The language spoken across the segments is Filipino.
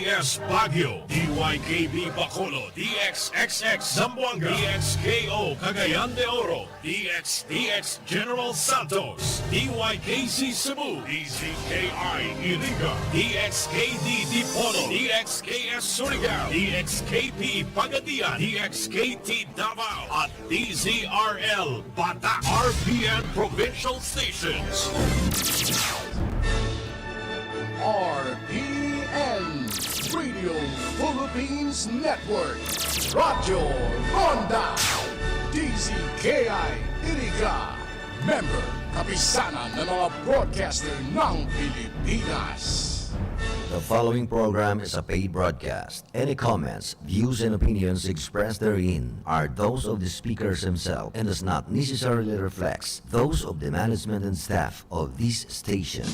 DXS Baguio, DYKB Bacolod, DXXX Zamboanga, DXKO Cagayan de Oro, DXDX General Santos, DYKC Cebu, DZKI Iriga, DXKD Dipolo, DXKS Surigao, DXKP Pagadian, DXKT Davao, at DZRL Bata RPN Provincial Stations. RPN Radio Philippines Network, Radyo Ronda, DZKI Iriga, member kapisanan ng mga broadcaster ng Pilipinas. The following program is a paid broadcast. Any comments, views, and opinions expressed therein are those of the speakers themselves and does not necessarily reflect those of the management and staff of this station.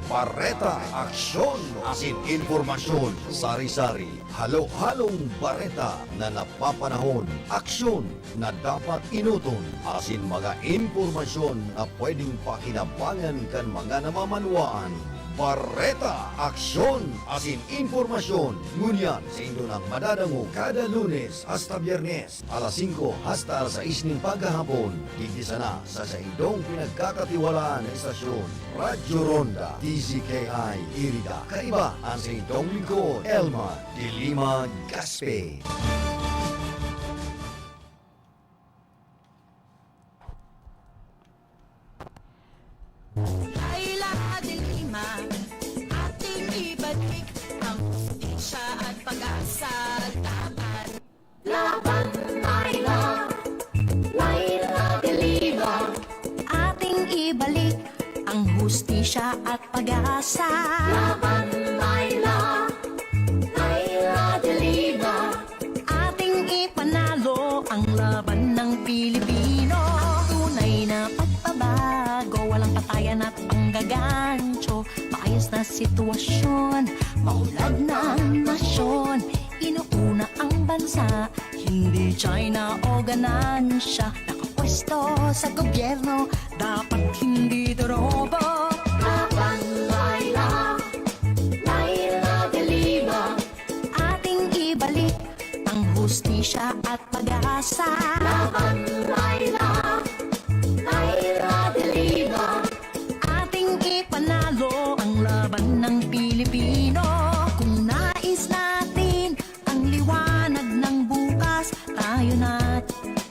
Bareta Aksyon, asin informasyon, sari-sari, halo-halong bareta na napapanahon, aksyon na dapat inuton, asin mga informasyon na pwedeng pakinabangan kan mga namamanwaan. Bareta Aksyon, asin informasyon, ngunyan sa indo ng madadango kada Lunes hasta Biyernes, alas 5 hasta alas 6 ng paghahapon, digdi sana sa indong pinagkakatiwalaan na istasyon, Radyo Ronda, DZKI Iriga. Kaiba ang sa indong lingkod, Elma de Lima Gaspe. Ating ibalik ang hustisya at pag-asa. Laban, Laila, Laila de Lima. Ating ibalik ang hustisya at pag-asa. Laban, Laila, Laila de Lima. Ating ipanalo ang laban ng Pilipino. Tunay na pagbabago, walang patayan at panggagancho. Maayos na sitwasyon, maulad ng nasyon. Inuuna ang bansa, hindi China o ganansya. Nakapwesto sa gobyerno, dapat hindi dorobo. Laban, Laila, Laila de Lima. Ating ibalik ang hustisya at pag-asa. Laban, Laila, Laila de Lima. Ating ipanalo ang laban ng Pilipino. Kung nais natin ang liwanag ng bukas, tayo na't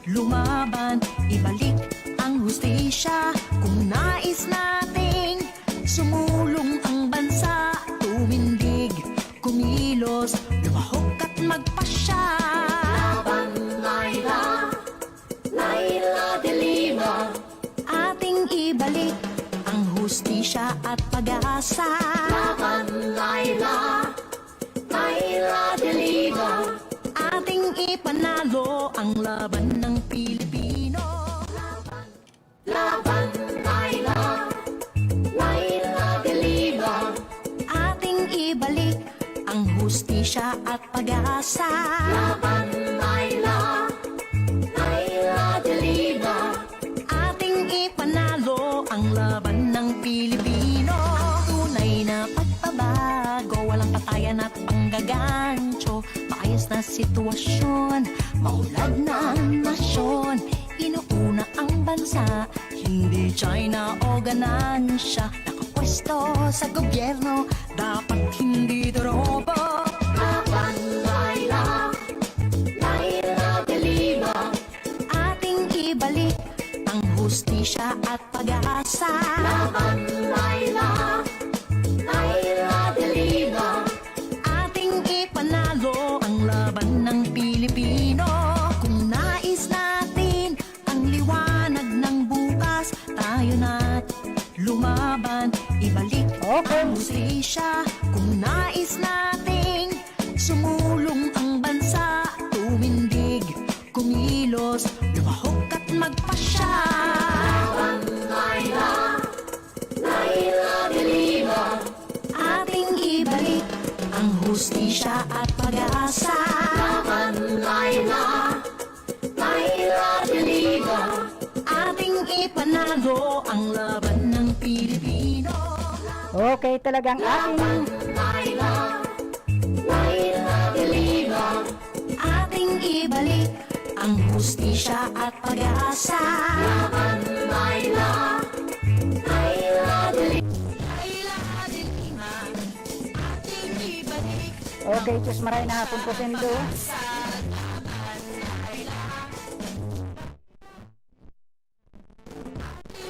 lumaban, ibalik ang hustisya. Kung nais nating sumulong ang bansa, tumindig, kumilos, lumahok at magpasya. Laban, Laila, Laila de Lima. Ating ibalik ang hustisya at pag-asa. Laban, Laila, Laila de Lima. Ating ipanalo ang laban ng Pilipino. Laban, Laila, Laila de Lima. Ating ibalik ang hustisya at pag-asa. Laban, Laila, Laila de Lima. Ating ipanalo ang laban ng Pilipino. Tunay na pagbabago, walang patayan at panggagancho. Maayos na sitwasyon, maulad ng nasyon. Inuuna ang bansa, hindi China o ganansya. Nakapwesto sa gobyerno, dapat hindi dorobo. Laban, Laila, Laila de Lima. Ating ibalik ang hustisya at pag-asa. Laban, Laila, Laila de Lima. Ating ipanalo ang laban ng Pilipino. Kung nais natin ang liwanag ng bukas, tayo na't lumaban, ibalik ang hustisya. Kung nais nating sumulong ang bansa, tumindig, kumilos, lumahok at magpasya. Laban, Laila, Laila de Lima. Ating ibalik ang hustisya at pag-asa. Laban, Laila, Laila de Lima. Ating ipanalo ang laban ng Pilipino. Okay, talagang ating Laila, hustisya at pag-asa. Laban, Layla, Layla de Lima, ating ibalik. Okay, Diyos maray na hapon po Pendo.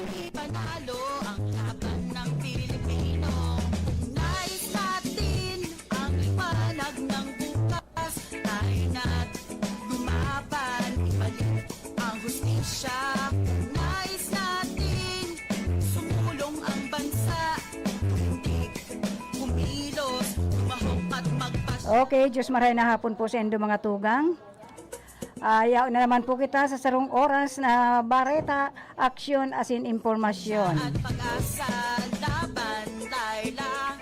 Ipanalo ang laban ng Pilipino. Nais natin ang liwanag ng bukas. Tayo na't lumaban, ibalik ang hustisya. Nais natin sumulong ang bansa. Tumindig, kumilos, tumahok at magpasya. Okay, Diyos maray na hapon po Pendo mga tugang. Ayaw na naman po kita sa sarong oras na bareta, aksyon as in impormasyon. At pag-asa, laban, Layla.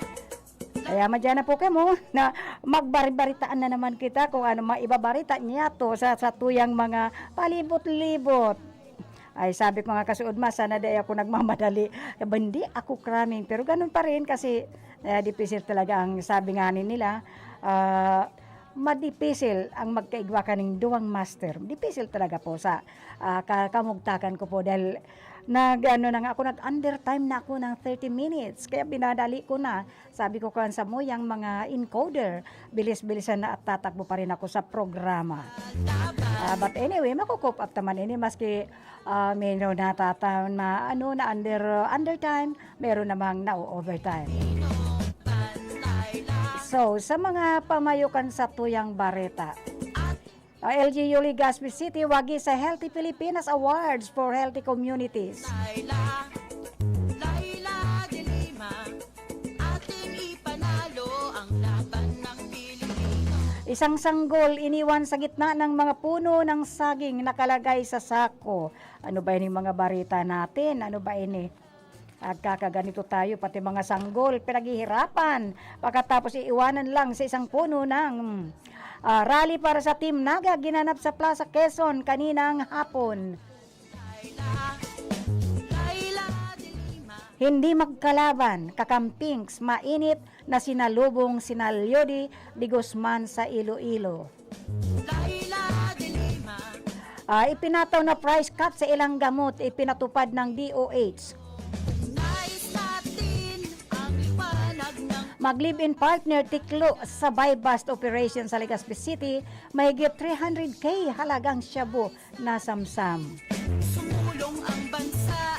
Kaya madyan na po kayo na magbaritaan na naman kita kung ano maibabarita niya to sa tuyang mga palibot-libot. Ay sabi ko nga kasuod sana di ako nagmamadali. Hindi ako cramming pero ganun pa rin kasi dipisil talaga ang sabi nga nila. Madipisil ang magkaigwa kaning duwang master. Dipisil talaga po sa kamugtakan ko po dahil nag-undertime na ako ng 30 minutes. Kaya binadali ko na. Sabi ko kan sa mo yung mga encoder, bilis-bilisan na at tatakbo pa rin ako sa programa. But anyway, makukup up naman ini maski meron na tataon na under time, meron namang na-overtime. So, sa mga pamayukan sa tuyang bareta, LGU Legazpi City wagi sa Healthy Pilipinas Awards for Healthy Communities. Layla, Layla de Lima, ating ipanalo ang laban ng Pilipino. Isang sanggol iniwan sa gitna ng mga puno ng saging nakalagay sa sako. Ano ba ini mga bareta natin? Ano ba ini? At kakaganito tayo, pati mga sanggol, pinaghihirapan. Pagkatapos iiwanan lang sa isang puno ng rally para sa Team Naga, ginanap sa Plaza Quezon kaninang hapon. Hindi magkalaban, kakampings, mainit na sinalubong Lyodi de Guzman sa Iloilo. Ipinataw na price cut sa ilang gamot, ipinatupad ng DOH. Mag-live-in partner tiklo sa buy-bust operation sa Legazpi City, mahigit 300K halagang shabu na samsam. Sumulong ang bansa.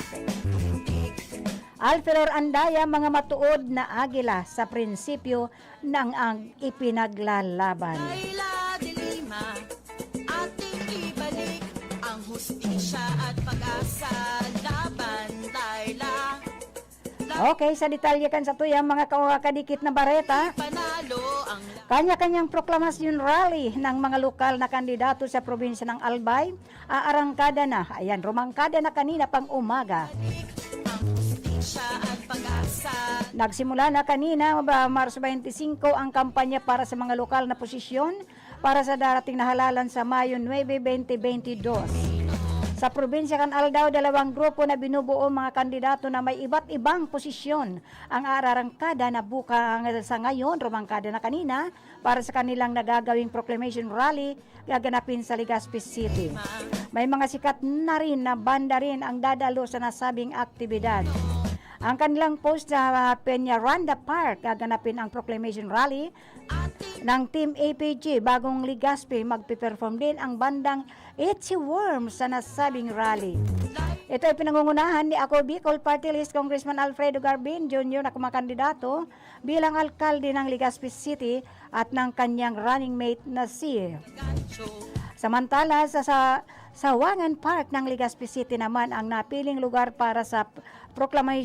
Alferer Andaya, mga matuod na agila sa prinsipyo ng ang ipinaglalaban. Layla de Lima, ating ibalik ang hustisya at pag-asa. Laban, Layla. Okay, sa detalye kan sa tuyang mga kadikit na bareta, Panalo ang kanya-kanyang proklamasyon rally ng mga lokal na kandidato sa probinsya ng Albay, aarangkada na, rumangkada na kanina pang umaga. ang hustisya at pag-asa. Nagsimula na kanina, Marso 25, ang kampanya para sa mga lokal na posisyon para sa darating na halalan sa Mayo 9, 2022. Sa probinsya kan Aldao, dalawang grupo na binubuo mga kandidato na may iba't ibang posisyon ang ararangkada na bukang sa ngayon, rumangkada na kanina, para sa kanilang nagagawing proclamation rally gaganapin sa Legazpi City. May mga sikat na rin na banda rin ang dadalo sa nasabing aktibidad. Ang kanilang post sa Peñaranda Park, gaganapin ang proclamation rally ng Team APG. Bagong Legazpi, magpiperform din ang bandang Itchy Worms sa nasabing rally. Ito ay pinangungunahan ni Ako Bicol Party List Congressman Alfredo Garbin Jr. na kumakandidato bilang alkalde ng Legazpi City at ng kanyang running mate na si. Samantala sa Sawangan Park ng Legazpi City naman ang napiling lugar para sa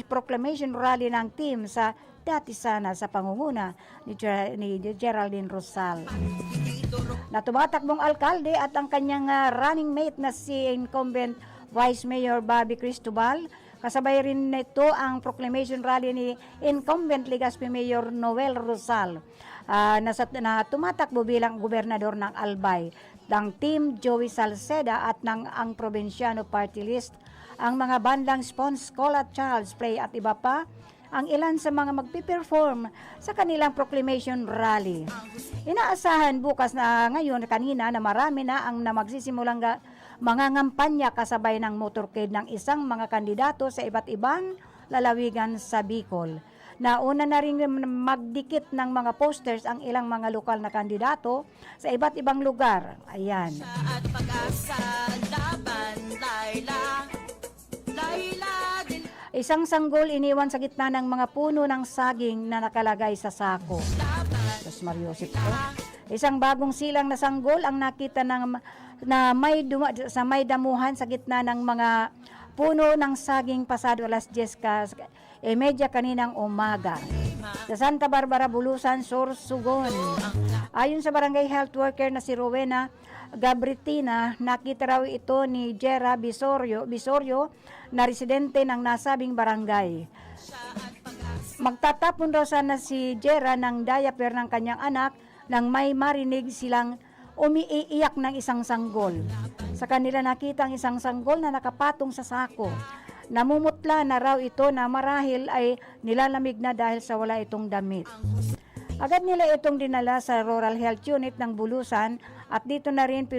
proclamation rally ng team sa dati sana sa pangunguna ni Geraldine Rosal. Na tumatakbong alkalde at ang kanyang running mate na si incumbent Vice Mayor Bobby Cristobal. Kasabay rin nito ang proclamation rally ni incumbent Legazpi Mayor Noel Rosal na tumatakbo bilang gobernador ng Albay ng Team Joey Salceda at ng ang probinsyano party list, ang mga bandang Spons, Cola, Charles Play at iba pa ang ilan sa mga magpiperform sa kanilang proclamation rally. Inaasahan bukas na ngayon kanina na marami na ang magsisimula mga ngampanya kasabay ng motorcade ng isang mga kandidato sa iba't ibang lalawigan sa Bicol. Nauna na rin magdikit ng mga posters ang ilang mga lokal na kandidato sa iba't ibang lugar. Ayan. At pag-asa, laban, Laila, Laila, Isang sanggol iniwan sa gitna ng mga puno ng saging na nakalagay sa sako. Diyos Mariosip ko. Isang bagong silang na sanggol ang nakita na sa may damuhan sa gitna ng mga puno ng saging pasado alas 10:30 kaninang umaga. Sa Santa Barbara, Bulusan, Sorsogon. Ayon sa barangay health worker na si Rowena Gabritina, nakita raw ito ni Jera Bisorio na residente ng nasabing barangay. Magtatapon raw sana si Jera ng diaper ng kanyang anak nang may marinig silang umiiyak ng isang sanggol. Sa kanila nakita ang isang sanggol na nakapatong sa sako. Namumutla na raw ito na marahil ay nilalamig na dahil sa wala itong damit. Agad nila itong dinala sa Rural Health Unit ng Bulusan at dito na rin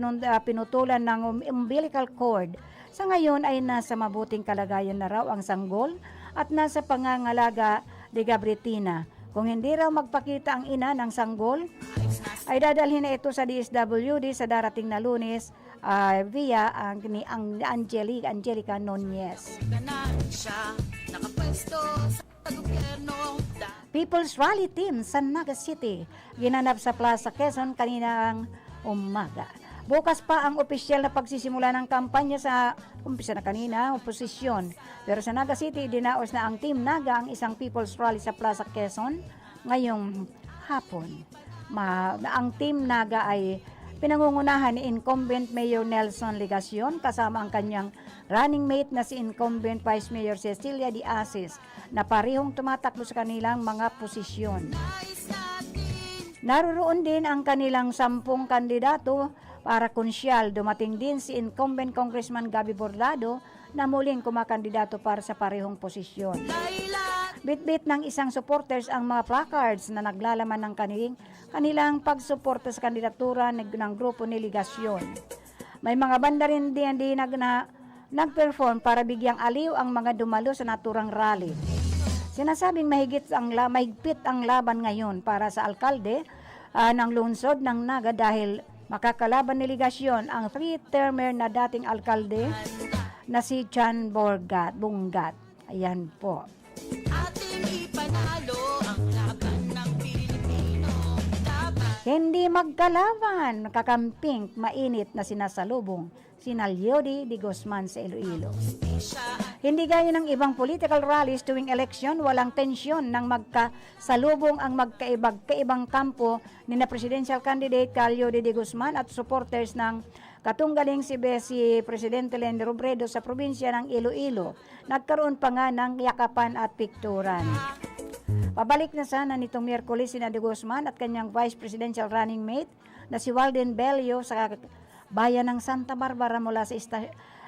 pinutulan ng umbilical cord. Sa ngayon ay nasa mabuting kalagayan na raw ang sanggol at nasa pangangalaga ni Gabritina. Kung hindi raw magpakita ang ina ng sanggol, ay dadalhin na ito sa DSWD sa darating na Lunes via ang Angelica Nunez. siya, nakapwesto sa gobyerno. People's Rally Team sa Naga City, ginanap sa Plaza Quezon kaninang umaga. Bukas pa ang opisyal na pagsisimula ng kampanya sa umpisa na kanina, oposisyon. Pero sa Naga City, dinaos na ang Team Naga ang isang People's Rally sa Plaza Quezon ngayong hapon. Ang Team Naga ay pinangungunahan ni incumbent Mayor Nelson Legacion kasama ang kanyang running mate na si incumbent Vice Mayor Cecilia de Asis na parehong tumatakbo sa kanilang mga posisyon. Naroon din ang kanilang 10 kandidato para konsyal. Dumating din si incumbent Congressman Gabi Bordado na muling kumakandidato para sa parehong posisyon. Bitbit ng isang supporters ang mga placards na naglalaman ng kanilang pagsuporta sa kandidatura ng grupo ni Legacion. May mga banda rin din nag-perform para bigyang aliw ang mga dumalo sa naturang rally. Sinasabing mahigpit ang laban ngayon para sa alkalde ng lungsod ng Naga dahil makakalaban ni Legacion ang 3-termer na dating alkalde na si Chan Bungat. Ayan po. Ating ipanalo ang laban ng Pilipino. Hindi magkalaban, kakamping, mainit na sinasalubong sina Leody de Guzman sa Iloilo. Hindi gaya ng ibang political rallies tuwing eleksyon, walang tensyon nang magkasalubong ang magkaibang kampo ni na presidential candidate Leody de Guzman at supporters ng katunggaling si Presidente Leni Robredo sa probinsya ng Iloilo. Nagkaroon pa nga ng yakapan at pikturan. Pabalik na sana nitong Miyerkules sina de Guzman at kanyang vice presidential running mate na si Walden Bello sa bayan ng Santa Barbara mula sa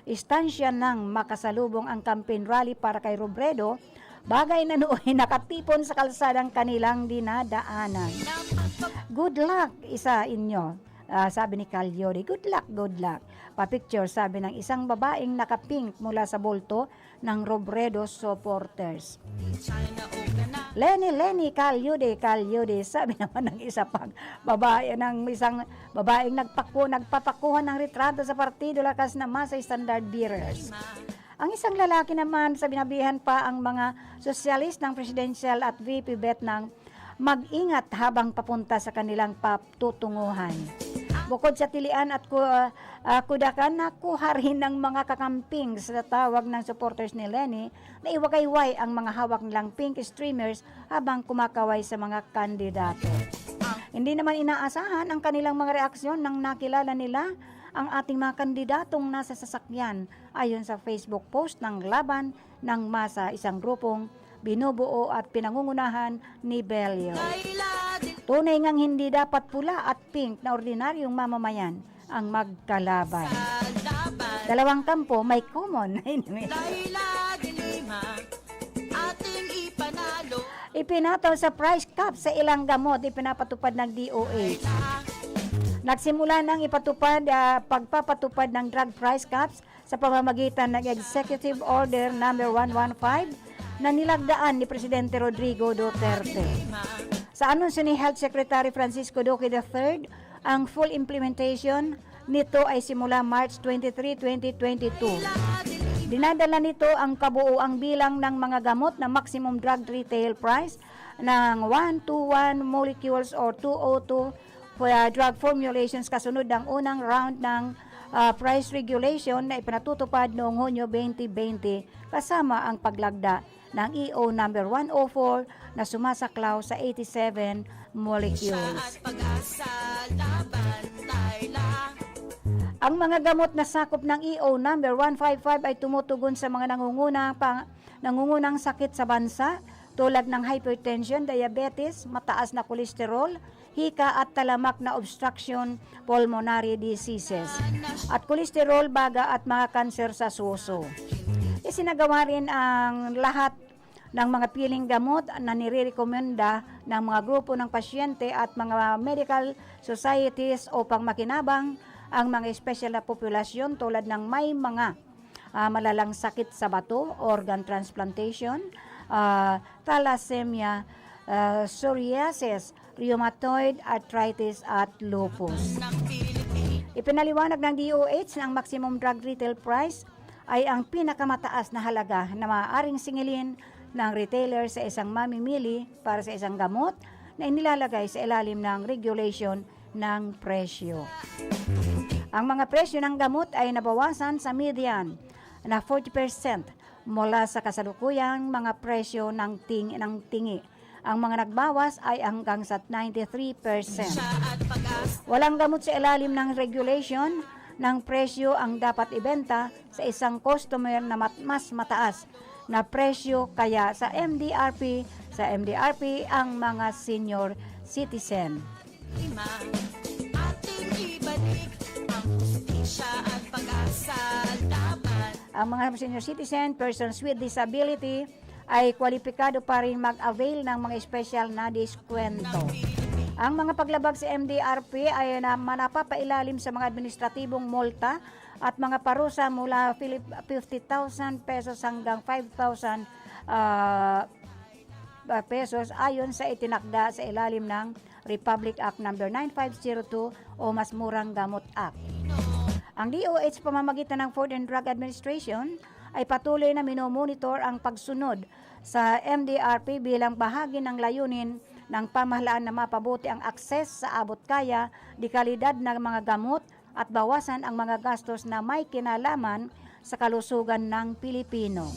istansya ng makasalubong ang campaign rally para kay Robredo, bagay na noon nakatipon sa kalsadang kanilang dinadaanan. Good luck, isa inyo, sabi ni Leody. Good luck. Pa-picture, sabi ng isang babaeng nakapink mula sa bolto ng Robredo supporters. Lenny, Leody, sabi naman ng isang babaeng nagpapakuhan ng retrato sa partido lakas na masa standard bearers. Ang isang lalaki naman, sinabihan pa ang mga sosyalis ng presidential at VP bet ng mag-ingat habang papunta sa kanilang patutunguhan. Bukod sa tilian at kudakan, nakuha rin ng mga kakamping sa tawag ng supporters ni Lenny na iwagayway ang mga hawak nilang pink streamers habang kumakaway sa mga kandidato. Hindi naman inaasahan ang kanilang mga reaksyon nang nakilala nila ang ating mga kandidatong nasa sasakyan ayon sa Facebook post ng Laban ng Masa, isang grupong binubuo at pinangungunahan ni Bello. Tunay ngang hindi dapat pula at pink na ordinaryong mamamayan ang magkalaban. Dalawang kampo may common. Ipinataw sa price cap sa ilang gamot ipinapatupad ng DOH. Nagsimula ng pagpapatupad ng drug price caps sa pamamagitan ng Executive Order number 115 na nilagdaan ni Presidente Rodrigo Duterte. Sa anunsyo ni Health Secretary Francisco Duque III, ang full implementation nito ay simula March 23, 2022. Dinadala nito ang kabuuang bilang ng mga gamot na maximum drug retail price ng 121 molecules or 202 drug formulations kasunod ng unang round ng price regulation na ipinatutupad noong Hunyo 2020 kasama ang paglagda ng EO number 104 na sumasaklaw sa 87 molecules. Ang mga gamot na sakop ng EO number 155 ay tumutugon sa mga nangungunang sakit sa bansa tulad ng hypertension, diabetes, mataas na kolesterol, hika at talamak na obstruction pulmonary diseases, at kolesterol, baga at mga kanser sa suso. Isinagawa rin ang lahat ng mga piling gamot na nire-recommenda ng mga grupo ng pasyente at mga medical societies upang makinabang ang mga espesyal na populasyon tulad ng may mga malalang sakit sa bato, organ transplantation, thalassemia, psoriasis, rheumatoid arthritis at lupus. Ipinaliwanag ng DOH na ang maximum drug retail price ay ang pinakamataas na halaga na maaaring singilin ng retailer sa isang mamimili para sa isang gamot na inilalagay sa ilalim ng regulation ng presyo. Ang mga presyo ng gamot ay nabawasan sa median na 40% mula sa kasalukuyang mga presyo ng tingi. Ang mga nagbawas ay hanggang sa 93%. Walang gamot sa ilalim ng regulation ng presyo ang dapat ibenta sa isang customer na mas mataas na presyo kaya sa MDRP ang mga senior citizen. Ang mga senior citizen, persons with disability ay kwalipikado pa rin mag-avail ng mga special na diskwento. Ang mga paglabag sa MDRP ay napapailalim sa mga administratibong multa at mga parusa mula 50,000 pesos hanggang 5,000 pesos ayon sa itinakda sa ilalim ng Republic Act No. 9502 o Mas Murang Gamot Act. Ang DOH pamamagitan ng Food and Drug Administration ay patuloy na minomonitor ang pagsunod sa MDRP bilang bahagi ng layunin ng pamahalaan na mapabuti ang akses sa abot-kaya, dekalidad ng mga gamot at bawasan ang mga gastos na may kinalaman sa kalusugan ng Pilipino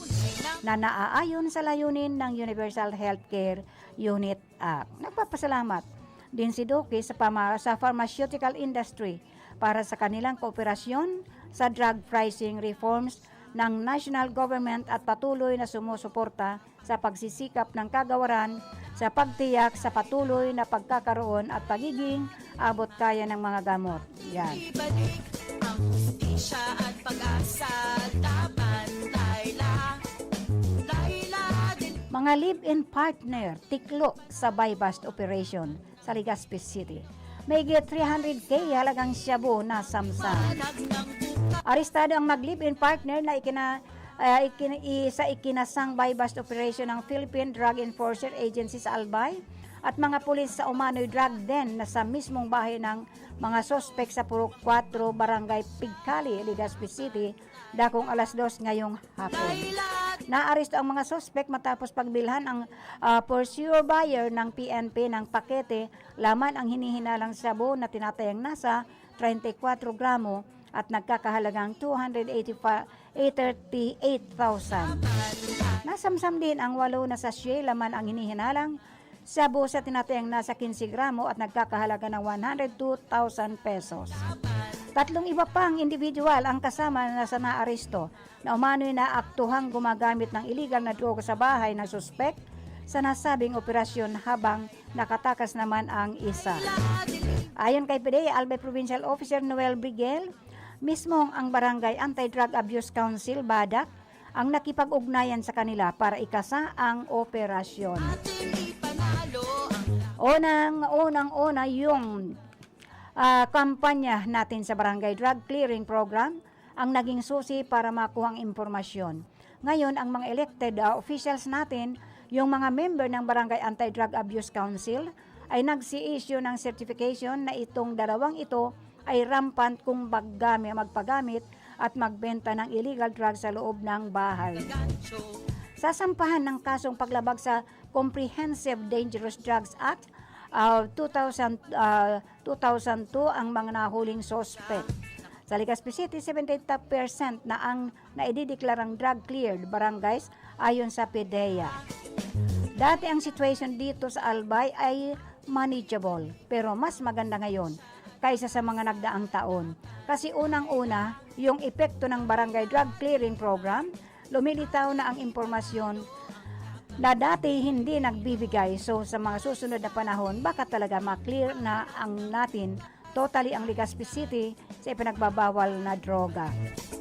na naaayon sa layunin ng Universal Healthcare Unit Act. Nagpapasalamat din si Duque sa pharmaceutical industry para sa kanilang kooperasyon sa drug pricing reforms ng national government at patuloy na sumusuporta sa pagsisikap ng kagawaran sa pagtiyak sa patuloy na pagkakaroon at pagiging abot-kaya ng mga gamot. Yan. Mga live-in partner tiklo sa buy-bust operation sa Legazpi City. May 300K halagang shabu na samsam. Arestado ang mag-live-in partner na ikinasang buy-bust operation ng Philippine Drug Enforcer Agency sa Albay at mga pulis sa umano'y drug den na sa mismong bahay ng mga sospek sa Purok 4, Barangay Pigkali, Legazpi City, dakong alas 2 ngayong hapon. Naaresto ang mga sospek matapos pagbilhan ang pursuer buyer ng PNP ng pakete laman ang hinihinalang shabu na tinatayang nasa 34 gramo at nagkakahalagang 238,000. Nasamsam din ang 8 na sachet laman ang hinihinalang shabu sa tinatayang nasa 15 gramo at nagkakahalaga ng 102,000 pesos. 3 iba pang individual ang kasama na sa naaresto na umano'y naaktuhang gumagamit ng illegal na droga sa bahay ng suspek sa nasabing operasyon habang nakatakas naman ang isa. Ayon kay PDEA Albay Provincial Officer Noel Briguel, mismo ang Barangay Anti-Drug Abuse Council, BADAC, ang nakipag-ugnayan sa kanila para ikasa ang operasyon. Unang-una yung kampanya natin sa Barangay Drug Clearing Program ang naging susi para makuhang impormasyon. Ngayon, ang mga elected officials natin, yung mga member ng Barangay Anti-Drug Abuse Council, ay nagsi-issue ng certification na itong dalawang ito ay rampant kung magpagamit at magbenta ng illegal drugs sa loob ng bahay. Sasampahan ng kasong paglabag sa Comprehensive Dangerous Drugs Act 2002 ang mga nahuling suspect. Sa Legazpi City, 70% na ang naidideklarang drug-cleared barangays ayon sa PDEA. Dati ang situation dito sa Albay ay manageable, pero mas maganda ngayon kaysa sa mga nagdaang taon. Kasi unang-una, yung epekto ng Barangay Drug Clearing Program, lumilitaw na ang impormasyon na dati hindi nagbibigay. So sa mga susunod na panahon, baka talaga ma-clear na ang natin totally ang Legazpi City sa ipinagbabawal na droga.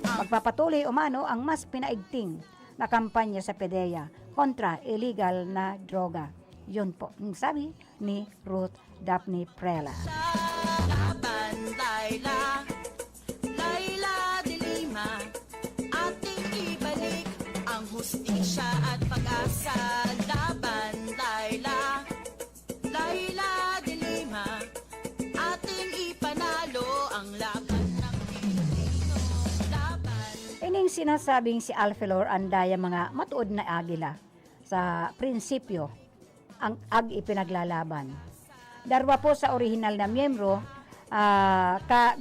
Magpapatuloy umano ang mas pinaigting na kampanya sa PDEA kontra illegal na droga. Yun po ang sabi ni Ruth Daphne Prela. Laban, Laila, Laila de Lima, ating ibalik ang hustisya at pag-asa. Laban, Laila, Laila de Lima, ating ipanalo ang laban ng Pilipino. Laban. Ining sinasabing si Alfelor andaya mga matuod na agila sa prinsipyo ang ipinaglalaban. Darwa po sa orihinal na miyembro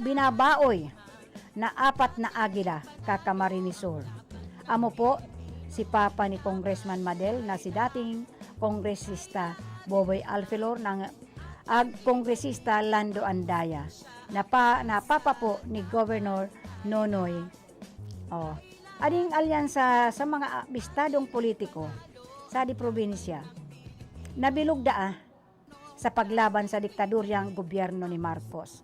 binabaoy na 4 na agila kakamarinisor. Amo po si Papa ni Congressman Madel na si dating kongresista Boboy Alfelor ng kongresista Lando Andaya na papa po ni Governor Nonoy. Ading alyansa sa mga bistadong politiko sa di probinsya nabilog sa paglaban sa diktadoryang gobyerno ni Marcos.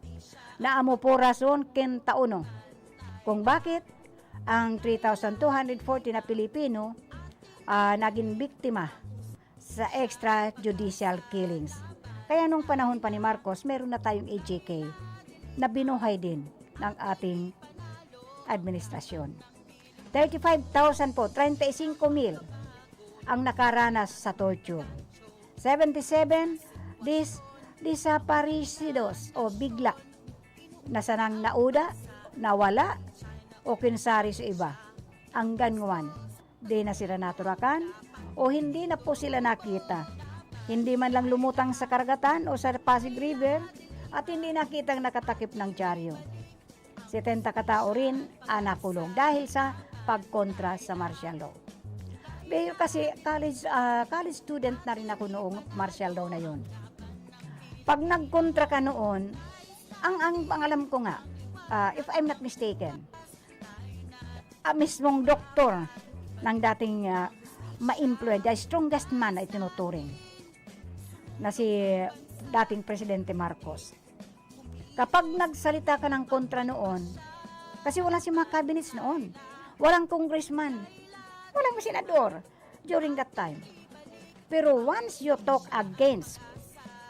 Naamo po rason kentauno kung bakit ang 3,240 na Pilipino naging biktima sa extrajudicial killings. Kaya nung panahon pa ni Marcos, meron na tayong AJK na binuhay din ng ating administrasyon. 35,000 po, 35,000 ang nakaranas sa torture. 77 desaparecidos o bigla na sanang nauda, nawala o kinsari sa iba. Ang ganwan, di na sila naturakan o hindi na po sila nakita. Hindi man lang lumutang sa karagatan o sa Pasig River at hindi nakitang nakatakip ng dyaryo. 70 katao rin ang nakulong dahil sa pagkontra sa martial law. Pero kasi college student na rin ako noong martial law na yon. Pag nagkontra ka noon, ang alam ko nga, if I'm not mistaken, mismong doktor ng dating ma-influence, the strongest man na itinuturing na si dating Presidente Marcos. Kapag nagsalita ka ng kontra noon, kasi wala si mga cabinets noon, walang congressman, walang senador during that time. Pero once you talk against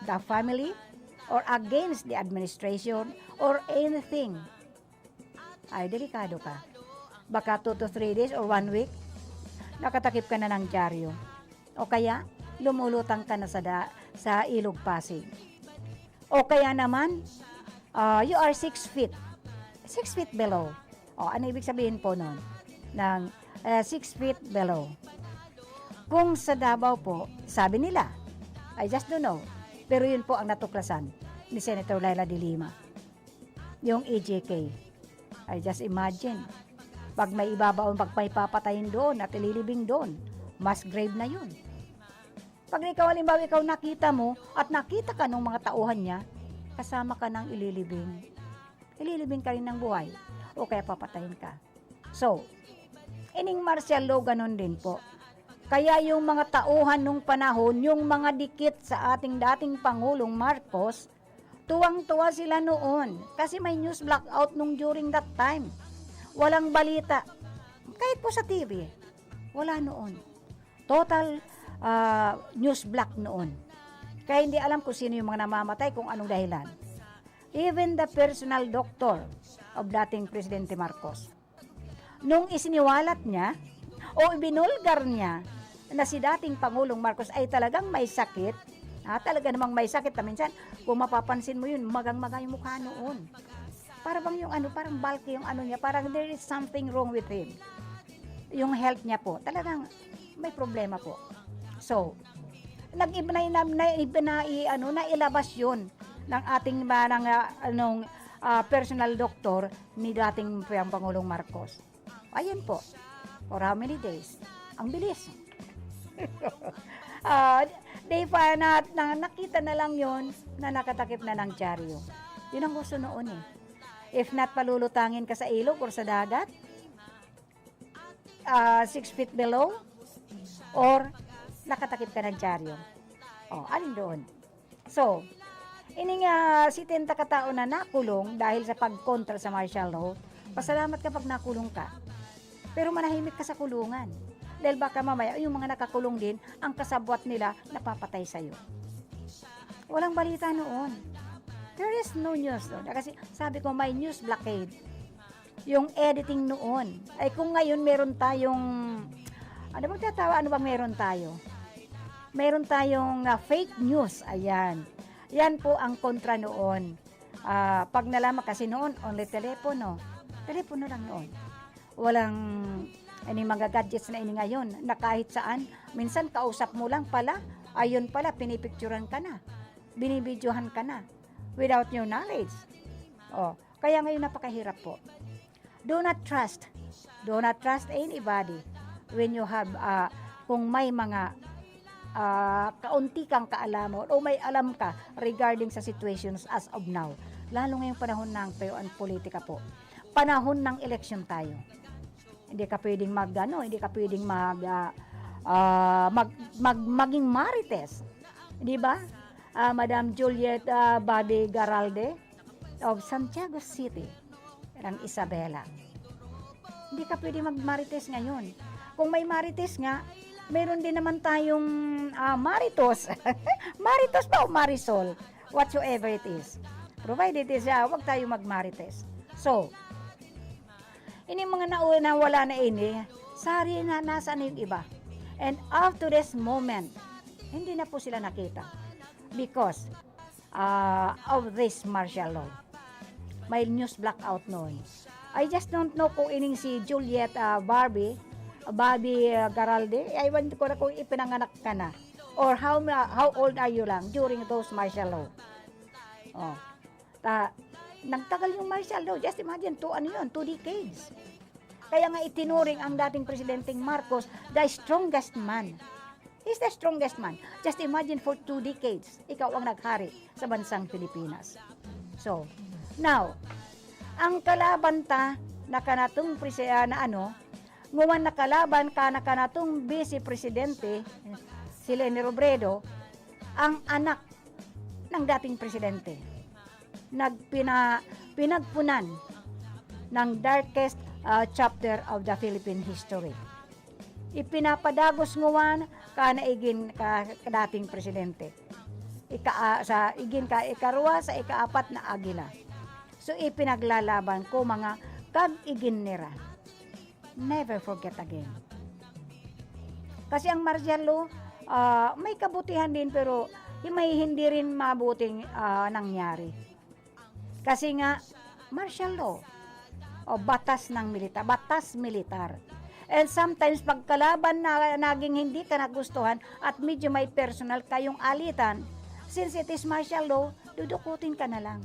the family or against the administration or anything, ay delikado ka. Baka 2 to 3 days or 1 week, nakatakip ka na ng dyaryo. O kaya, lumulutang ka na sa Ilog Pasig. O kaya naman, you are 6 feet. 6 feet below. Ano ibig sabihin po nun? Ng 6 feet below. Kung sa Davao po, sabi nila, I just don't know, pero yun po ang natuklasan ni Senator Laila de Lima. Yung EJK. I just imagine, pag may ibabaon, pag may papatayin doon at ililibing doon, mass grave na yun. Pag ikaw, halimbawa, ikaw nakita mo at nakita ka ng mga tauhan niya, kasama ka ng ililibing. Ililibing ka rin ng buhay o kaya papatayin ka. So, ining martial law ganun din po. Kaya yung mga tauhan nung panahon, yung mga dikit sa ating dating Pangulong Marcos, tuwang-tuwa sila noon kasi may news blackout nung during that time. Walang balita. Kahit po sa TV, wala noon. Total news black noon. Kaya hindi alam kung sino yung mga namamatay, kung anong dahilan. even the personal doctor of dating Presidente Marcos. Nung isiniwalat niya o ibinulgar niya na si dating Pangulong Marcos ay talagang may sakit, talaga namang may sakit na minsan, kung mapapansin mo yun, magang-maga yung mukha noon. Para bang yung parang bulky yung niya, parang there is something wrong with him. Yung health niya po, talagang may problema po. So, nailabas yun ng ating personal doctor ni dating Pangulong Marcos. Ayun po, for how many days? Ang bilis. Nakita na lang yon na nakatakip na ng dyaryo. Yun ang gusto noon eh. If not, palulutangin ka sa ilog or sa dagat, 6 feet below, or nakatakip ka ng dyaryo. Alin doon? So, si 70 katao na nakulong dahil sa pagkontra sa martial law, pasalamat kapag nakulong ka. Pero manahimik ka sa kulungan. Dahil baka mamaya, yung mga nakakulong din, ang kasabwat nila napapatay sa'yo. Walang balita noon. There is no news doon. Kasi sabi ko, may news blockade. Yung editing noon. Ay kung ngayon meron tayong, ano bang meron tayo? Meron tayong fake news. Ayan. Yan po ang kontra noon. Pag nalaman kasi noon, only telepono. Telepono lang noon. Walang mga gadgets na ini ngayon na kahit saan, minsan kausap mo lang pala, ayun pala, pinipicturan ka na, binibidyohan ka na, without your knowledge. Kaya ngayon napakahirap po. Do not trust anybody when you have, kung may mga kaunti kang kaalaman o may alam ka regarding sa situations as of now. Lalo ngayong panahon ng politika po. Panahon ng election tayo. Hindi ka pwedeng maging marites. Di ba? Madam Juliet Bobby Garalde of Santiago City, ng Isabela. Hindi ka pwedeng magmarites ngayon. Kung may marites nga, meron din naman tayong maritos. Maritos ba o marisol? Whatsoever it is. Provided is, wag tayo magmarites. So, ini mga wala na ini, sari na nasaan yung iba. And up to this moment, hindi na po sila nakita. Because of this martial law. May news blackout noon. I just don't know kung ining si Juliet Bobby Garalde, ewan ko na kung ipinanganak ka na. Or how old are you lang during those martial law. Nagtagal yung martial law. Just imagine, 2 decades. Kaya nga itinuring ang dating Presidenteng Marcos the strongest man. He's the strongest man. Just imagine for 2 decades, ikaw ang naghari sa bansang Pilipinas. So, now, ang kalaban ta na kanatong nguman na kalaban ka na kanatong Vice Presidente, si Leni Robredo, ang anak ng dating Presidente. Pinagpunan ng darkest chapter of the Philippine history. Ipinapadagos nguwan kanaigin ka dating Presidente. Ikarwa sa ika-4 na agila. So ipinaglalaban ko mga kag-igin nira. Never forget again. Kasi ang martial law, may kabutihan din pero may hindi rin mabuting nangyari. Kasi nga, martial law, batas militar. And sometimes pagkalaban na naging hindi ka nagustuhan at medyo may personal kayong alitan, since it is martial law, dudukutin ka na lang.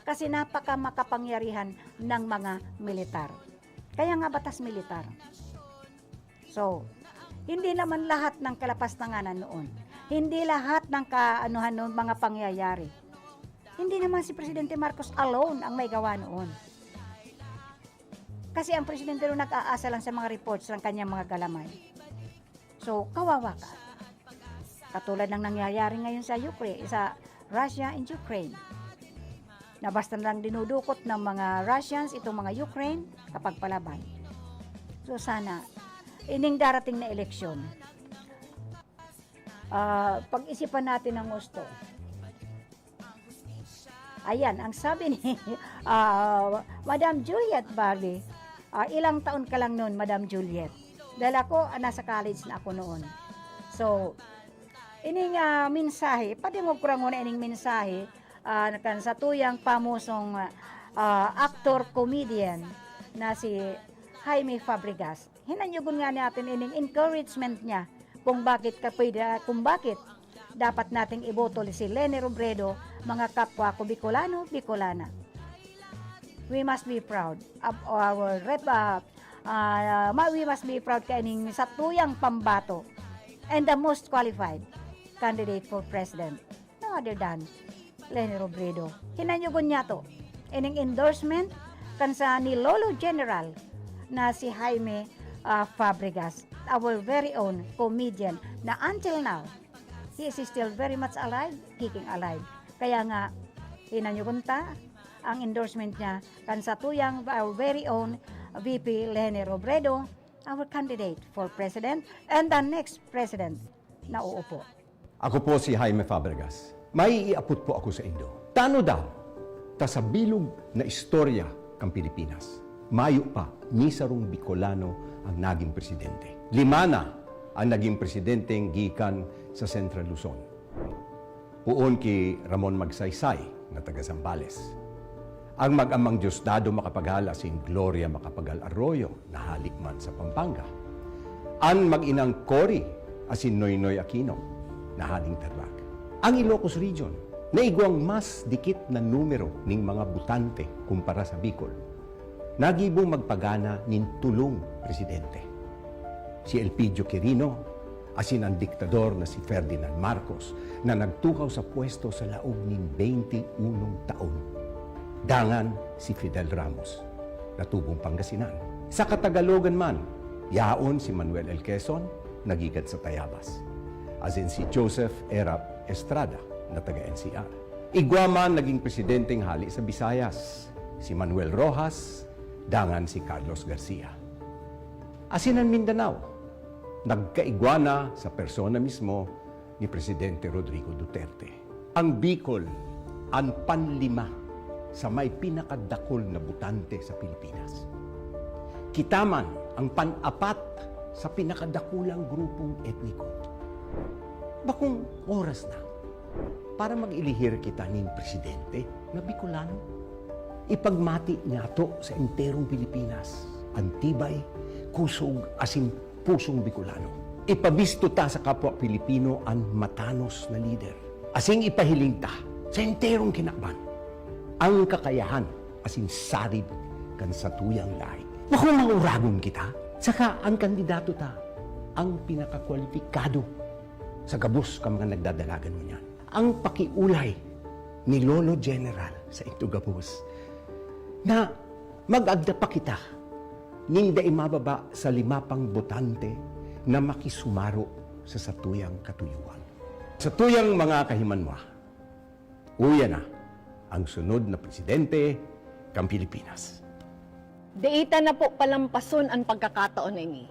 Kasi napaka makapangyarihan ng mga militar. Kaya nga batas militar. So, hindi naman lahat ng kalapastanganan noon. Hindi lahat ng noon mga pangyayari. Hindi naman si Presidente Marcos alone ang may gawa noon. Kasi ang Presidente noon nag-aasa lang sa mga reports ng kanyang mga galamay. So, kawawa ka. Katulad ng nangyayari ngayon sa Russia and Ukraine. Na basta lang dinudukot ng mga Russians itong mga Ukraine kapag palaban. So sana, ining darating na eleksyon, pag-isipan natin ang gusto. Ayan, ang sabi ni Madam Juliet Barbie, ilang taon ka lang noon, Madam Juliet? Dahil ako, nasa college na ako noon. So, ining mensahe, padingog ko muna ining mensahe, kan sa tuyang pamusong actor, comedian na si Jaime Fabregas. Hinanyugon nga natin ining encouragement niya kung bakit dapat nating iboto si Leni Robredo, mga kapwa ko Bicolano, Bicolana. We must be proud of our we must be proud kaining sa tuyang pambato and the most qualified candidate for president, no other than Leni Robredo. Hinanyugon niya to ining endorsement kansa ni Lolo General na si Jaime Fabregas, our very own comedian na until now he is still very much alive, kicking alive. Kaya nga hinanyugon ta ang endorsement niya kansa tuyang our very own VP Leni Robredo, our candidate for president and the next president na uupo. Ako po si Jaime Fabregas. May iapot po ako sa Indo. Tano daw, ta sa bilog na istorya kang Pilipinas. Mayo pa, ni sarong Bicolano ang naging presidente. 5 na ang naging presidenteng gikan sa Central Luzon. Puon ki Ramon Magsaysay na taga Zambales. Ang mag-amang Diosdado Macapagal asin Gloria Macapagal Arroyo na halikman sa Pampanga. Ang mag-inang Cory asin Noynoy Aquino na haling Tarlac. Ang Ilocos Region na igwang mas dikit na numero ning mga butante kumpara sa Bicol. Nagibong magpagana nin tulong presidente. Si Elpidio Quirino asin ang diktador na si Ferdinand Marcos na nagtukaw sa pwesto sa laog ning 21 taon. Dangan si Fidel Ramos, na tubong Pangasinan. Sa Katagalogan man, yaon si Manuel L. Quezon, nagigad sa Tayabas. As in si Joseph Erap Estrada, na taga NCR. Igwaman naging presidenteng hali sa Visayas, si Manuel Rojas, dangan si Carlos Garcia. Asinan Mindanao, nagkaigwana sa persona mismo ni Presidente Rodrigo Duterte. Ang Bicol, ang panlima sa may pinakadakol na butante sa Pilipinas. Kitaman ang pan-apat sa pinakadakulang grupong etniko. Bakong oras na para mag-ilihir kita ning presidente na Bicolano. Ipagmati niya to sa enterong Pilipinas. Antibay, kusog, asin pusong Bicolano. Ipabisto ta sa kapwa Pilipino ang matanos na lider. Asing ipahiling ta sa enterong kinakban ang kakayahan asin sarib kan sa tuyang lahi. Bakong manguragon kita, saka ang kandidato ta, ang pinakakwalipikado sa gabos ka mga nagdadalagan mo niyan. Ang pakiulay ni Lolo General sa ito gabos na mag-agda pa kita ning da'i mababa sa 5 pang botante na makisumaro sa satuyang katuyuan. Sa tuyang mga kahimanwa, uya na ang sunod na presidente kang Pilipinas. Deita na po palampason ang pagkakataon ini.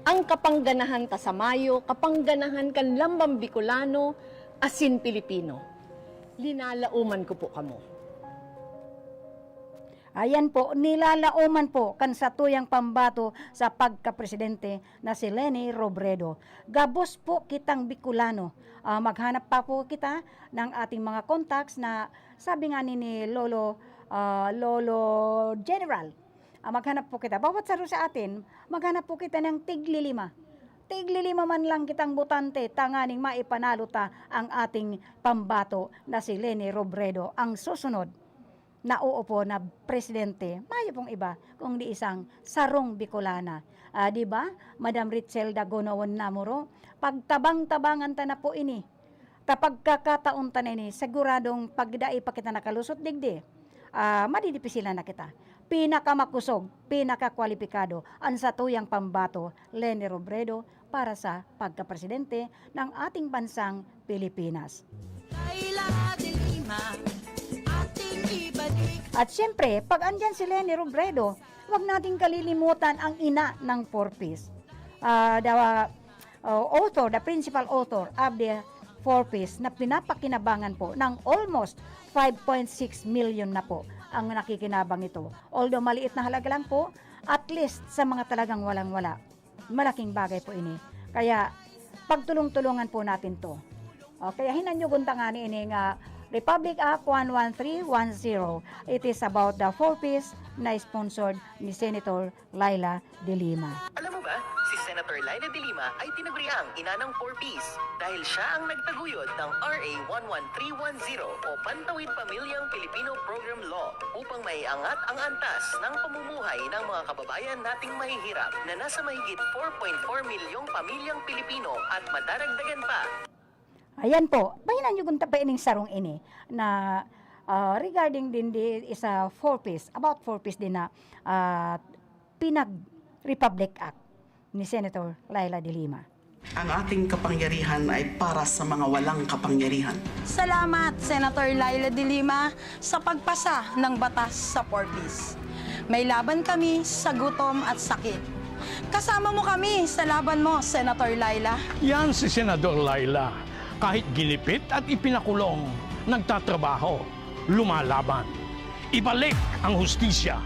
Ang kapangganahan ta sa Mayo, kapangganahan kan lambang Bicolano, asin Pilipino. Linalauman ko po kamo. Ayan po, nilalauman po kan sa tuyang pambato sa pagkapresidente na si Leni Robredo. Gabos po kitang Bicolano. Maghanap pa po kita ng ating mga contacts na sabi nga ni Lolo General. Maghanap po kita. Bawat saro sa atin, maghanap po kita ng tigli-5. Tigli-5 man lang kitang butante, tanganing maipanalo ta ang ating pambato na si Leni Robredo, ang susunod na uupo na presidente. Mayo pong iba kung di isang sarong Bicolana. Di ba, Madam Ritzel Dagonawon Namuro, pagtabang-tabangan ta na po ini. Tapag kakataon ta na ini, siguradong pagdai pa kita nakalusot digdi, madidipisilan na kita. Pinakamakusog, pinakakwalipikado ang satuyang pambato, Leni Robredo, para sa pagkapresidente ng ating bansang Pilipinas. Laila de Lima, ating ibalik. At siyempre, pag andyan si Leni Robredo, huwag nating kalilimutan ang ina ng 4Ps. The principal author of the 4Ps na pinapakinabangan po ng almost 5.6 million na po ang nakikinabang ito. Although maliit na halaga lang po, at least sa mga talagang walang-wala, malaking bagay po ini. Kaya pagtulong-tulungan po natin to. Kaya hinanyugunta nga ni ini nga Republic Act 11310. It is about the 4-piece na sponsored ni Senator Laila De Lima. Alam mo ba, si Senator Laila De Lima ay tinaguriang ina ng 4-piece dahil siya ang nagtaguyod ng RA 11310 o Pantawid Pamilyang Pilipino Program Law upang maiangat ang antas ng pamumuhay ng mga kababayan nating mahihirap na nasa mahigit 4.4 milyong pamilyang Pilipino at madaragdagan pa. Ayan po, bahinan nyo kung tapain sarong ini na regarding din di isa 4-piece, about 4-piece din na Pinag-Republic Act ni Senator Laila De Lima. Ang ating kapangyarihan ay para sa mga walang kapangyarihan. Salamat, Senator Laila De Lima, sa pagpasa ng batas sa 4-piece. May laban kami sa gutom at sakit. Kasama mo kami sa laban mo, Senator Laila. Yan si Senador Laila. Kahit ginipit at ipinakulong, nagtatrabaho, lumalaban. Ibalik ang hustisya.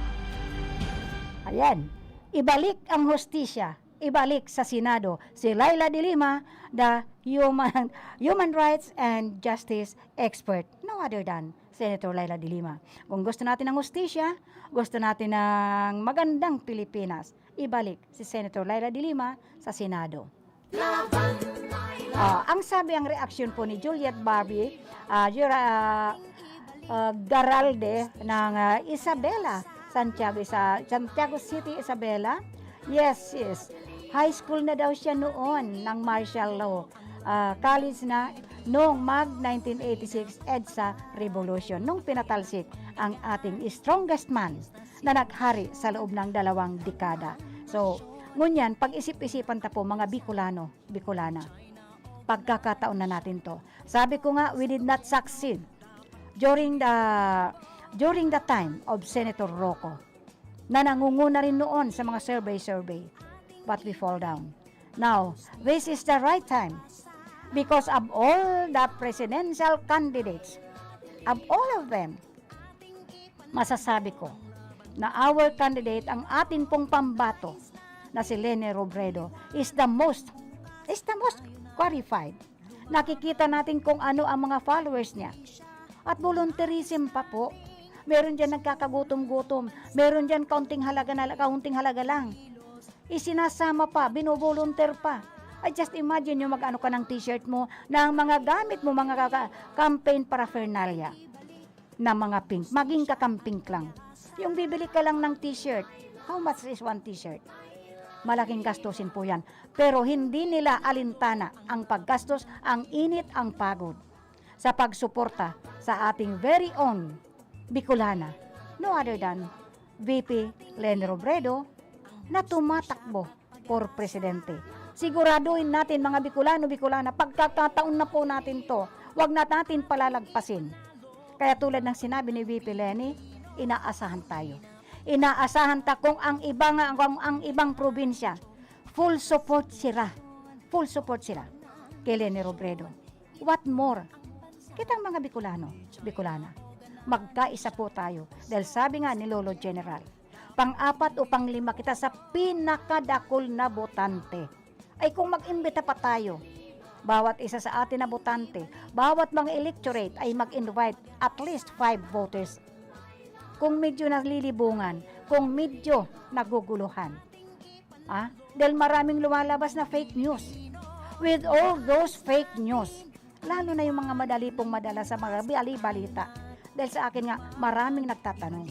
Ayan, ibalik ang hustisya, ibalik sa Senado si Laila De Lima, the human rights and justice expert, no other than Senator Laila De Lima. Kung gusto natin ng hustisya, gusto natin ng magandang Pilipinas, ibalik si Senator Laila De Lima sa Senado. Ang sabi, ang reaksyon po ni Juliet Barbie, Garalde ng Isabela, Santiago City, Isabela. Yes. High school na daw siya noon ng martial law. College na noong mag-1986 EDSA Revolution, nung pinatalsik ang ating strongest man na naghari sa loob ng 2 dekada. So, ngunyan, pag-isip-isipan ta po mga Bicolana. Pagkakataon na natin to. Sabi ko nga, we did not succeed during the time of Senator Rocco na nangunguna rin noon sa mga survey, but we fall down. Now, this is the right time because of all the presidential candidates, of all of them, masasabi ko na our candidate, ang atin pong pambato na si Leni Robredo is the most qualified. Nakikita natin kung ano ang mga followers niya. At volunteerism pa po. Meron dyan nagkakagutom-gutom. Meron dyan kaunting halaga lang. Isinasama pa, binovolunteer pa. I just imagine yung mag-ano ka ng t-shirt mo, ng mga gamit mo, mga campaign paraphernalia na mga pink. Maging kakampink lang. Yung bibili ka lang ng t-shirt, how much is one t-shirt? Malaking gastusin po yan. Pero hindi nila alintana ang paggastos, ang init, ang pagod sa pagsuporta sa ating very own Bicolana, no other than VP Leni Robredo na tumatakbo for presidente. Siguraduhin natin mga Bicolana, pagkakataon na po natin to, wag na natin palalagpasin. Kaya tulad ng sinabi ni VP Leni, inaasahan tayo. Inaasahan ta kung ang ibang probinsya, full support sila kay Leni Robredo. What more? Kitang mga Bicolana, magkaisa po tayo. Dahil sabi nga ni Lolo General, pang-4 o pang-5 kita sa pinakadakol na botante. Ay kung mag-imbita pa tayo, bawat isa sa atin na botante, bawat mga electorate ay mag-invite at least 5 voters. Kung medyo nalilibungan, kung medyo naguguluhan. Dahil maraming lumalabas na fake news. With all those fake news, lalo na yung mga madali pong madala sa mga balita. Dahil sa akin nga, maraming nagtatanong.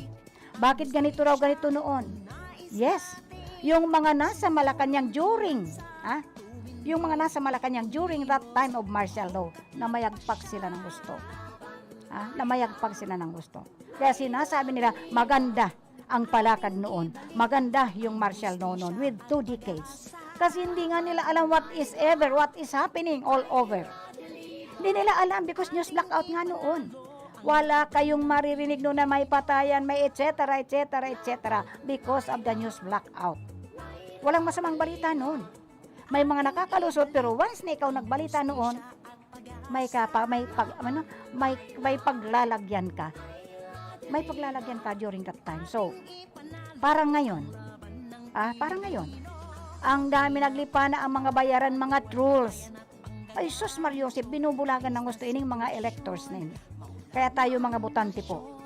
Bakit ganito raw, ganito noon? Yes, yung mga nasa Malacanang during that time of martial law, namayagpag sila ng gusto. Kaya sinasabi nila, maganda ang palakad noon. Maganda yung martial law noon with 2 decades. Kasi hindi nga nila alam what is happening all over. Hindi nila alam because news blackout nga noon. Wala kayong maririnig noon na may patayan, may etc. because of the news blackout. Walang masamang balita noon. May mga nakakalusot pero once na ikaw nagbalita noon, may paglalagyan ka. May paglalagyan ka during that time. So, parang ngayon, ang dami naglipa na ang mga bayaran, mga trolls. Ay, sus Mariosep, binubulagan ng gusto ining mga electors na yun. Kaya tayo mga botante po,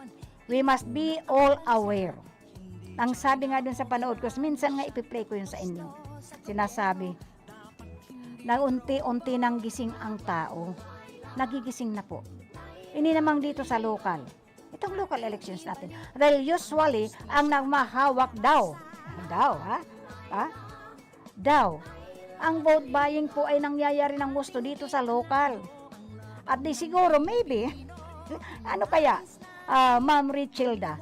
we must be all aware. Ang sabi nga dun sa panood ko, minsan nga ipiplay ko yun sa inyo. Sinasabi, na unti-unti nang gising ang tao. Nagigising na po. Ini namang dito sa local. Itong local elections natin. Dahil usually, ang nagmahawak daw. Ang vote buying po ay nangyayari ng gusto dito sa local. At di siguro, maybe, ano kaya, Ma'am Richilda,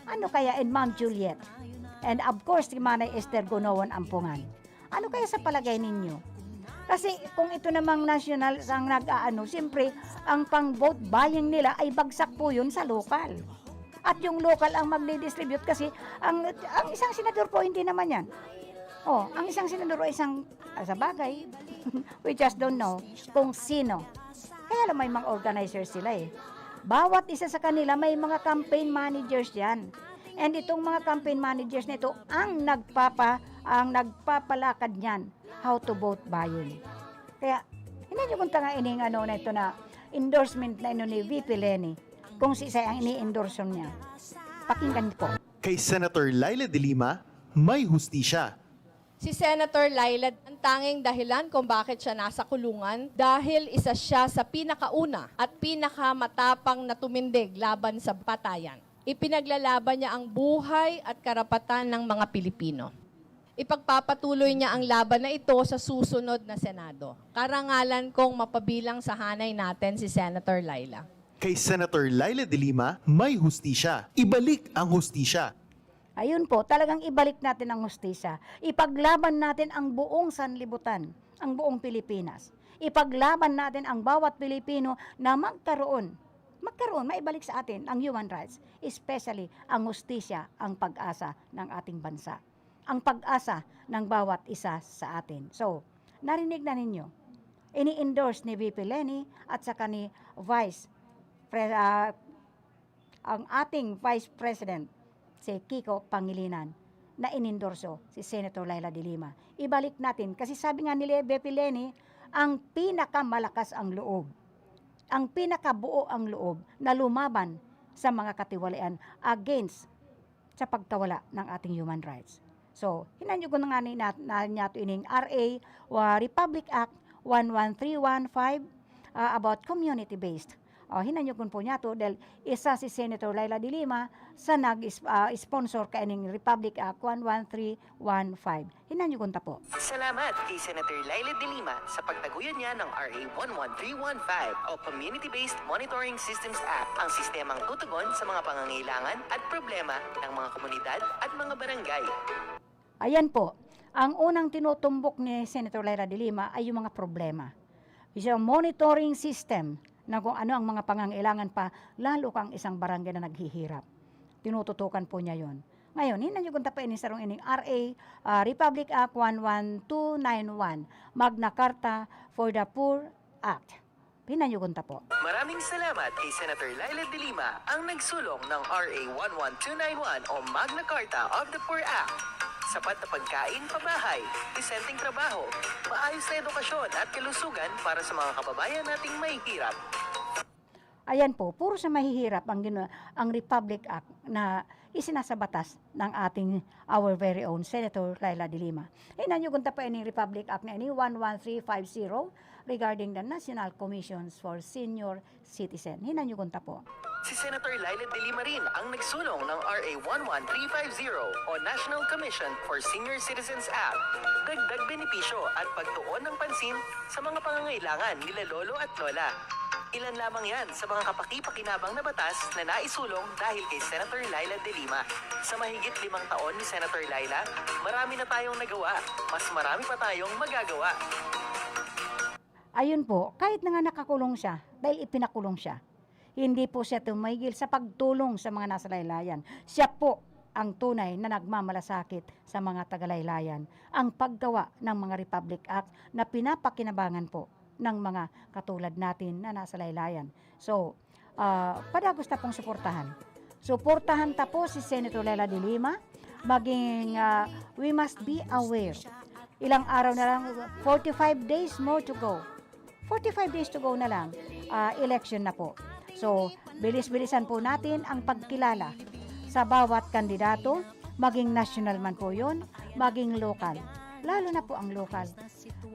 ano kaya, and Ma'am Juliet, and of course, si Manay Esther Gonowan Ampungan. Ano kaya sa palagay ninyo? Kasi kung ito namang national ang siyempre, ang pang-vote buying nila ay bagsak po yun sa local. At yung local ang magdi-distribute kasi ang isang senador po hindi naman yan. Ang isang senador ay isang sa bagay. We just don't know kung sino. Kaya lang may mga organizers sila eh. Bawat isa sa kanila may mga campaign managers yan. And itong mga campaign managers na ito ang nagpapalakad niyan how to vote buying. Kaya hindi nyo kunta nga ining na ito na endorsement na ni VP Leni kung si isa ang ini-endorse niya. Pakinggan po. Kay Senator Laila de Lima, may hustisya. Si Senator Laila, ang tanging dahilan kung bakit siya nasa kulungan dahil isa siya sa pinakauna at pinakamatapang na tumindig laban sa patayan. Ipinaglalaban niya ang buhay at karapatan ng mga Pilipino. Ipagpapatuloy niya ang laban na ito sa susunod na Senado. Karangalan kong mapabilang sa hanay natin si Senator Laila. Kay Senator Laila de Lima, may hustisya. Ibalik ang hustisya. Ayun po, talagang ibalik natin ang hustisya. Ipaglaban natin ang buong sanlibutan, ang buong Pilipinas. Ipaglaban natin ang bawat Pilipino na magkaroon, maibalik sa atin ang human rights, especially ang hustisya, ang pag-asa ng ating bansa. Ang pag-asa ng bawat isa sa atin. So, narinig na ninyo, ini-endorse ni VP Leni at saka ni ang ating Vice President, si Kiko Pangilinan, na inendorso si Senator Laila de Lima. Ibalik natin, kasi sabi nga ni VP Leni, ang pinakamalakas ang loob, ang pinakabuo ang loob na lumaban sa mga katiwalian against sa pagkawala ng ating human rights. So, hinanyo ko na nga niya ito ining RA Republic Act 11315 about community-based. Hinanyo ko po niya ito dahil isa si Senator Laila de Lima sa nag-sponsor ka ining Republic Act 11315. Hinanyo ko po. Salamat kay Senator Laila de Lima sa pagtaguyod niya ng RA 11315 o Community-Based Monitoring Systems Act, ang sistemang tutugon sa mga pangangailangan at problema ng mga komunidad at mga barangay. Ayan po, ang unang tinutumbok ni Senator Laila de Lima ay yung mga problema. Isang monitoring system na kung ano ang mga pangangailangan pa, lalo kang isang barangay na naghihirap. Tinututukan po niya yon. Ngayon, hinanyo kung tapain ni sarong ining RA Republic Act 11291, Magna Carta for the Poor Act. Hinanyo kung po. Maraming salamat kay Senator Laila de Lima, ang nagsulong ng RA 11291 o Magna Carta of the Poor Act. Sapat na pagkain, pabahay, disenteng trabaho, maayos na edukasyon at kalusugan para sa mga kababayan nating may hirap. Ayan po, puro sa mahihirap ang Republic Act na isinasabatas ng our very own Senator Laila de Lima. Hinanyo kung tapain ng Republic Act na ini 11350 regarding the National Commissions for Senior Citizen. Hinanyo kung po. Si Senator Laila de Lima rin ang nagsulong ng RA 11350 o National Commission for Senior Citizens Act. Dagdag benepisyo at pagtuon ng pansin sa mga pangangailangan nila lolo at lola. Ilan lamang yan sa mga kapaki-pakinabang na batas na naisulong dahil kay Senator Laila de Lima. Sa mahigit 5 taon ni Senator Laila, marami na tayong nagawa. Mas marami pa tayong magagawa. Ayun po, kahit na nga nakakulong siya, dahil ipinakulong siya, hindi po siya tumigil sa pagtulong sa mga nasa laylayan. Siya po ang tunay na nagmamalasakit sa mga tagalaylayan. Ang paggawa ng mga Republic Act na pinapakinabangan po ng mga katulad natin na nasa laylayan. So, padagos na pong suportahan. Suportahan ta po si Senator Laila de Lima, maging we must be aware. Ilang araw na lang, 45 days more to go. 45 days to go na lang, election na po. So, bilis-bilisan po natin ang pagkilala sa bawat kandidato, maging national man po yun, maging local. Lalo na po ang local.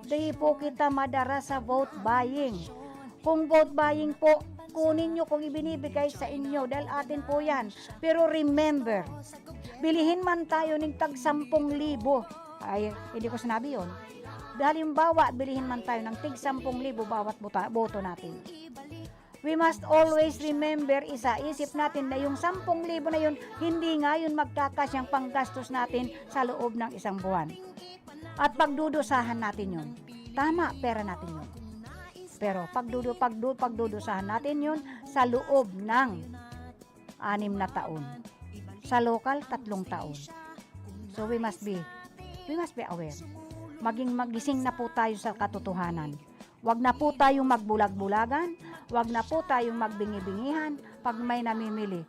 Di po kita madara sa vote buying. Kung vote buying po, kunin nyo kung ibinibigay sa inyo dahil atin po yan. Pero remember, bilihin man tayo ng tag 10,000. Ay, hindi ko sinabi yun. Halimbawa, bilihin man tayo ng tig 10,000 bawat boto natin. We must always remember, isip natin na yung 10,000 na yun, hindi nga yun magkakasyang panggastos natin sa loob ng isang buwan. At pagdudusahan natin yun. Tama, pera natin yun. Pero pagdudusahan natin yun sa loob ng 6 na taon. Sa local, 3 taon. So we must be aware. Magising na po tayo sa katotohanan. Huwag na po tayong magbulag-bulagan. Huwag na po tayong magbingi-bingihan pag may namimili.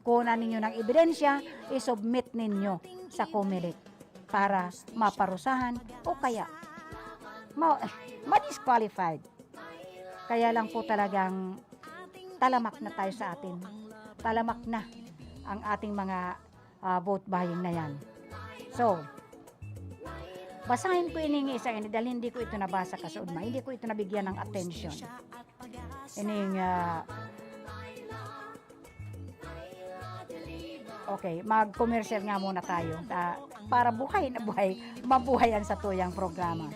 Kunan ninyo ng ebidensya, isubmit ninyo sa COMELEC para maparusahan o kaya ma-disqualified. Kaya lang po talagang talamak na tayo sa atin. Talamak na ang ating mga vote buying na yan. So, basahin ko iningi isa ini dahil hindi ko ito nabasa kasaudma. Hindi ko ito nabigyan ng attention. Okay, mag-commercial nga muna tayo para mabuhayan sa tuyang programa.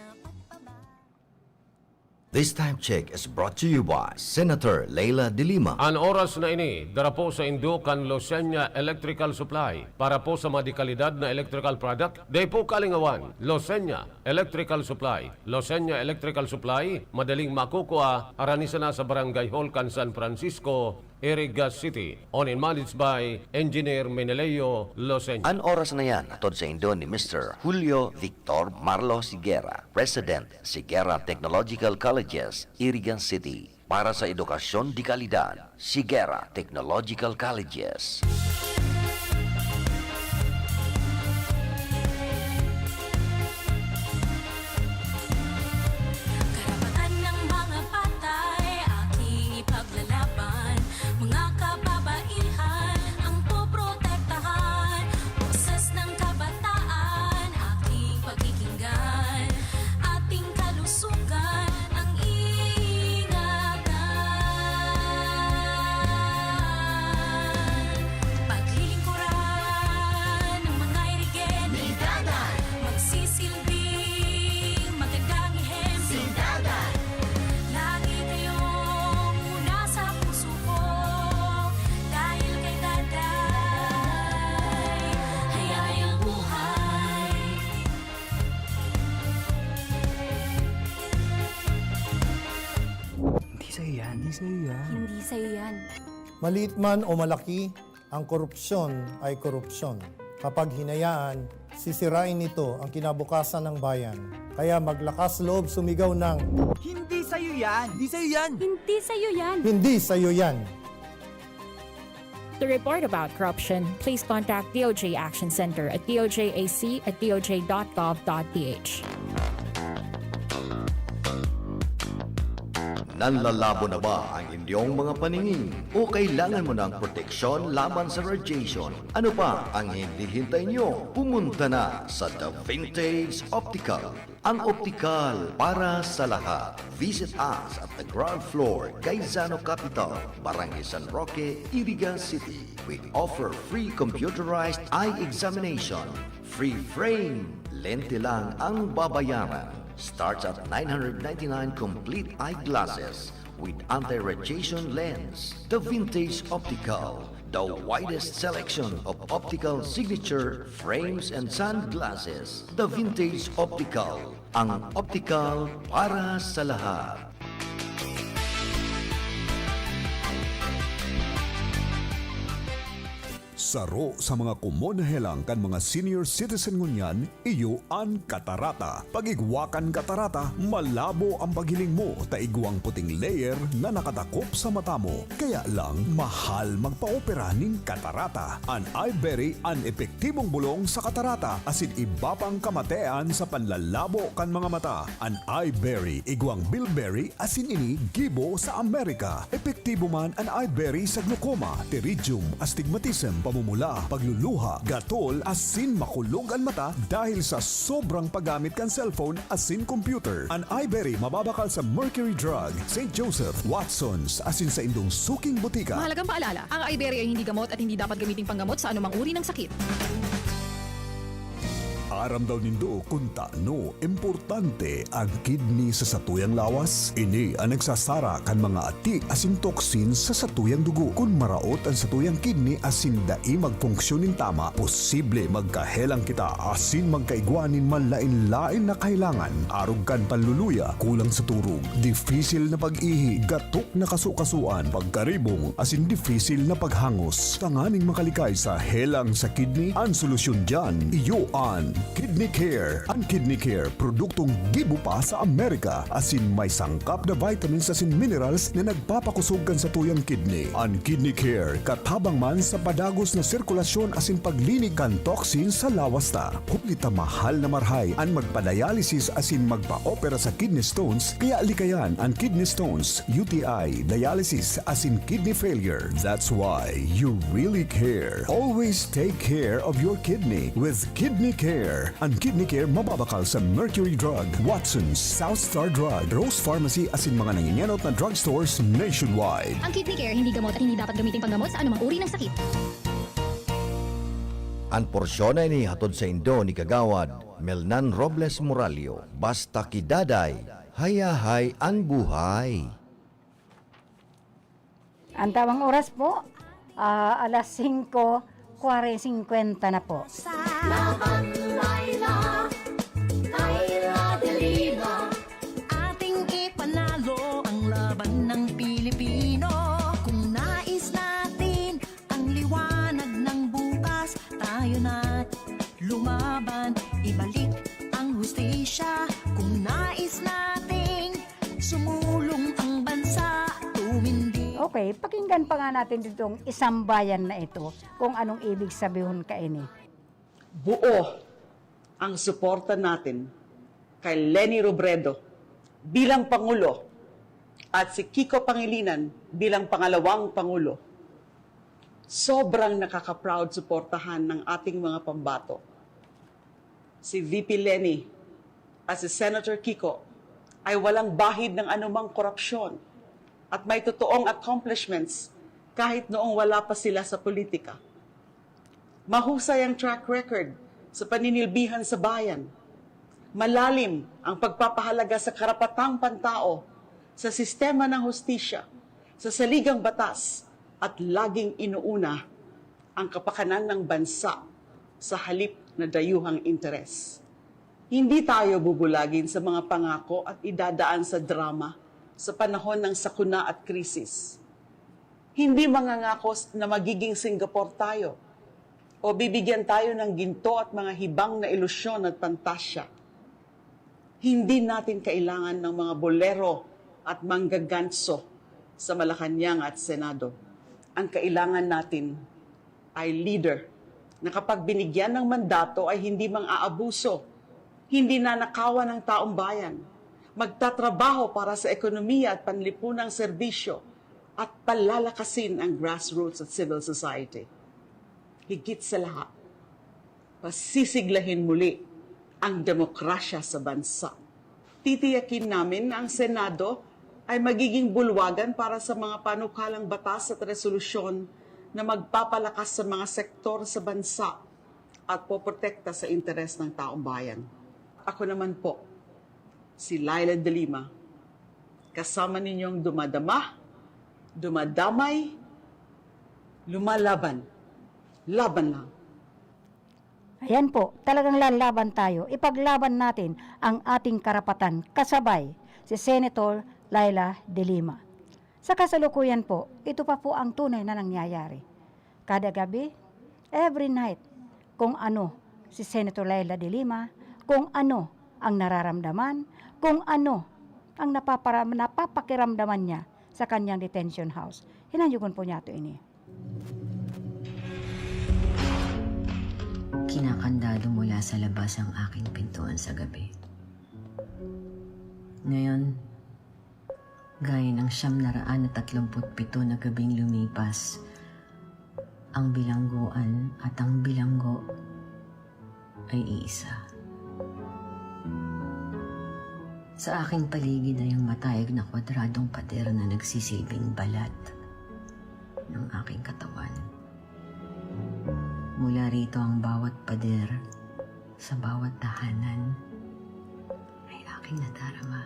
This time check is brought to you by Senator Laila de Lima. Ang oras na ini, dara po sa Indukan Losenya Electrical Supply para po sa madikalidad na electrical product. Day po kalingawan, Losenya Electrical Supply. Losenya Electrical Supply, madaling makukuha, aranisa na sa Barangay Holcan, San Francisco, Iriga City. Owned and managed by Engineer Meneleo Losenya. Ang oras na yan, atod sa Indo ni Mr. Julio Victor Marlo Sigera, President, Sigera Technological Colleges, Irigan City. Para sa edukasyon di kalidad, Sigera Technological Colleges. Karapatan ng mga patay, aking ipaglalaban. Mga kababaihan, ang poprotektahan. Boses ng kabataan, aking pakikinggan. Ating kalusugan, ang ingatan. Paglilingkuran ng mga irigen, Dagat. Magsisilbing magandang ihempo, Dagat. Lagi kayong una sa puso ko, dahil kay Daday, hayayang buhay. Hindi sa'yo yan. Maliit man o malaki, ang korupsyon ay korupsyon. Kapag hinayaan, sisirain nito ang kinabukasan ng bayan. Kaya maglakas loob sumigaw ng Hindi sa'yo yan. Hindi sa'yo yan. Hindi sa'yo yan. hindi sa'yo yan. To report about corruption, please contact DOJ Action Center at dojAC@doj.gov.ph. Nanlalabo na ba ang inyong mga paningin? O kailangan mo ng proteksyon laban sa radiation? Ano pa ang hindi hintay nyo? Pumunta na sa The Vintage Optical. Ang optical para sa lahat. Visit us at the ground floor, Gaisano Capital, Barangay San Roque, Iriga City. We offer free computerized eye examination. Free frame. Lente lang ang babayaran. Starts at 999 complete eyeglasses with anti-radiation lens. The Vintage Optical, the widest selection of optical signature frames and sunglasses. The Vintage Optical, ang optical para sa lahat. Saro sa mga kumonahelang kan mga senior citizen ngunyan, iyo an katarata. Pagigwakan katarata, malabo ang paghiling mo, taigwang puting layer na nakatakop sa mata mo. Kaya lang, mahal magpa-opera ning katarata. An iBerry an epektibong bulong sa katarata asin iba pang kamatean sa panlalabo kan mga mata. An iBerry, igwang bilberry asin ini gibo sa Amerika. Epektibo man an iBerry sa glaucoma, pterygium, astigmatism, pamumula, pagluluha, gatol, asin makulog ang mata dahil sa sobrang paggamit kan cellphone asin computer. An iBerry mababakal sa Mercury Drug, St. Joseph, Watson's, asin sa indong suking butika. Mahalagang paalala, ang iBerry ay hindi gamot at hindi dapat gamiting panggamot sa anumang uri ng sakit. Aram daw nindo kung taano importante ang kidney sa satuyang lawas. Ini ang nagsasara kan mga ati asin toksin sa satuyang dugo. Kung maraot ang satuyang kidney asin dai magfunksyonin tama, posible magkahelang kita asin magkaigwanin manlain-lain na kailangan. Arog kan panluluya, kulang sa turog, difisil na pag-ihi, gatok na kasukasuan, pagkaribong asin difisil na paghangos. Tanganing makalikay sa helang sa kidney, ang solusyon dyan, iyo an Kidney Care. Ang Kidney Care, produktong gibo pa sa Amerika asin may sangkap na vitamins asin minerals na nagpapakusog sa tuyang kidney. Ang Kidney Care, katabang man sa padagos na sirkulasyon asin paglinig kan toxin sa lawas ta. Hulita mahal na marhay ang magpa-dialysis asin magpa-opera sa kidney stones, kaya likayan ang kidney stones, UTI, dialysis asin kidney failure. That's why you really care. Always take care of your kidney with Kidney Care. Ang Kidney Care mababakal sa Mercury Drug, Watson's, South Star Drug, Rose Pharmacy asin mga nanginyanot na drugstores nationwide. Ang Kidney Care hindi gamot at hindi dapat gamiting panggamot sa anumang uri ng sakit. Ang porsyon ay ni hatod sa Indo ni Kagawad Melnan Robles Moralio. Basta kidaday, hayahay ang buhay. Ang tamang oras po, alas 5:50 na po. Laban Laila, Laila de Lima, ating ipanalo ang laban ng Pilipino. Kung nais natin ang liwanag ng bukas, tayo na't lumaban, ibalik ang hustisya. Kung nais nating sumulong ang bansa, tumindi. Okay, pakinggan pa nga natin ditong isang bayan na ito kung anong ibig sabihin ka ini. Buo ang suporta natin kay Leni Robredo bilang Pangulo at si Kiko Pangilinan bilang pangalawang Pangulo. Sobrang nakaka-proud suportahan ng ating mga pambato. Si VP Leni at si Senator Kiko ay walang bahid ng anumang korupsyon at may totoong accomplishments kahit noong wala pa sila sa politika. Mahusay ang track record sa paninilbihan sa bayan. Malalim ang pagpapahalaga sa karapatang pantao, sa sistema ng hustisya, sa saligang batas, at laging inuuna ang kapakanan ng bansa sa halip na dayuhang interes. Hindi tayo bubulagin sa mga pangako at idadaan sa drama sa panahon ng sakuna at krisis. Hindi mangangako na magiging Singapore tayo o bibigyan tayo ng ginto at mga hibang na ilusyon at pantasya. Hindi natin kailangan ng mga bolero at manggaganso sa Malacanang at Senado. Ang kailangan natin ay leader na kapag binigyan ng mandato ay hindi mang-aabuso, hindi nanakawan ng taong bayan, magtatrabaho para sa ekonomiya at panlipunang serbisyo at palalakasin ang grassroots at civil society. Higit sa lahat, pasisiglahin muli ang demokrasya sa bansa. Titiyakin namin na ang Senado ay magiging bulwagan para sa mga panukalang batas at resolusyon na magpapalakas sa mga sektor sa bansa at poprotekta sa interes ng taong bayan. Ako naman po, si Laila de Lima, kasama ninyong dumadamay, lumalaban. Laban lang. Ayan po, talagang lalaban tayo. Ipaglaban natin ang ating karapatan kasabay si Senator Laila de Lima. Sa kasalukuyan po, ito pa po ang tunay na nangyayari. Kada gabi, every night kung ano si Senator Laila de Lima, kung ano ang nararamdaman, kung ano ang napapakiramdaman niya sa kanyang detention house. Hinanyugon po niya ito ini. Kinakandado mula sa labas ang aking pintuan sa gabi. Ngayon, gaya ng 937 na gabing lumipas, ang bilangguan at ang bilanggo ay iisa. Sa aking paligid ay ang matayag na kwadradong pader na nagsisilbing balat ng aking katawan. Mula rito ang bawat pader sa bawat tahanan ay aking nadarama.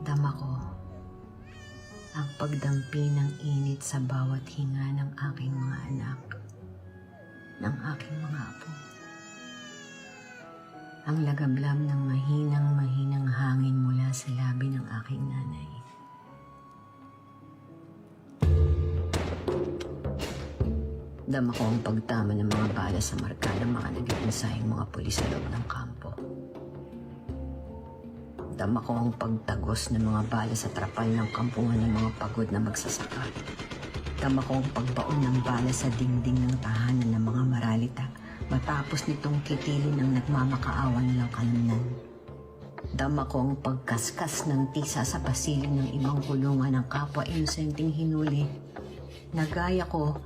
Dama ko ang pagdampi ng init sa bawat hinga ng aking mga anak, ng aking mga apo. Ang lagablab ng mahinang hangin mula sa labi ng aking nanay. Dama ko ang pagtama ng mga bala sa marka ng mga nag-iinsayang mga pulis sa loob ng kampo. Dama ko ang pagtagos ng mga bala sa trapal ng kampungan ng mga pagod na magsasaka. Dama ko ang pagbaon ng bala sa dingding ng tahanan ng mga maralita matapos nitong kitilin ng nagmamakaawan ng kalamnan. Dama ko ang pagkaskas ng tisa sa pasilyo ng ibang kulungan ng kapwa inosenteng hinuli. Nagaya ko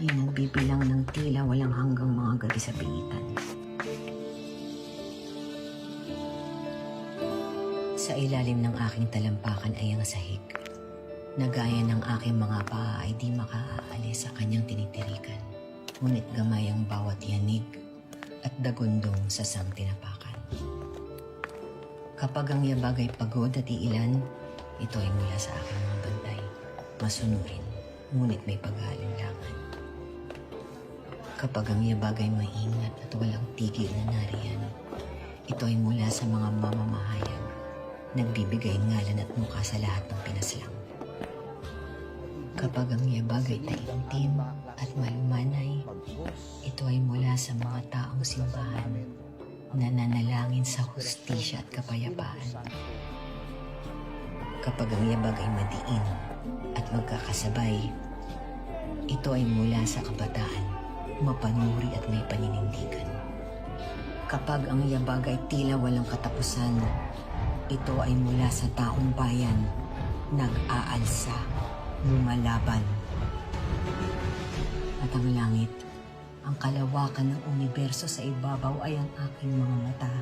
ay nagbibilang ng tila walang hanggang mga gabi sa pigitan. Sa ilalim ng aking talampakan ay ang sahig. Nagaya ng aking mga paa ay di makaalis sa kanyang tinitirikan. Ngunit gamay ang bawat yanig at dagundong sa sang tinapakan. Kapag ang yabag ay pagod at iilan, ito ay mula sa aking mga bantay. Masunurin, ngunit may pag-aalinlangan. Kapag ang yabag ay maingat at walang tigil na nariyan, ito ay mula sa mga mamamahayag, nagbibigay ngalan at mukha sa lahat ng pinaslang. Kapag ang yabag ay taimtim at malumanay, ito ay mula sa mga taong simbahan na nanalangin sa hustisya at kapayapaan. Kapag ang yabag ay madiin at magkakasabay, ito ay mula sa kabataan, mapanuri at may paninindigan. Kapag ang yabag ay tila walang katapusan, ito ay mula sa taong bayan, nag-aalsa, lumalaban. At ang langit, ang kalawakan ng universo sa ibabaw ay ang aking mga mata.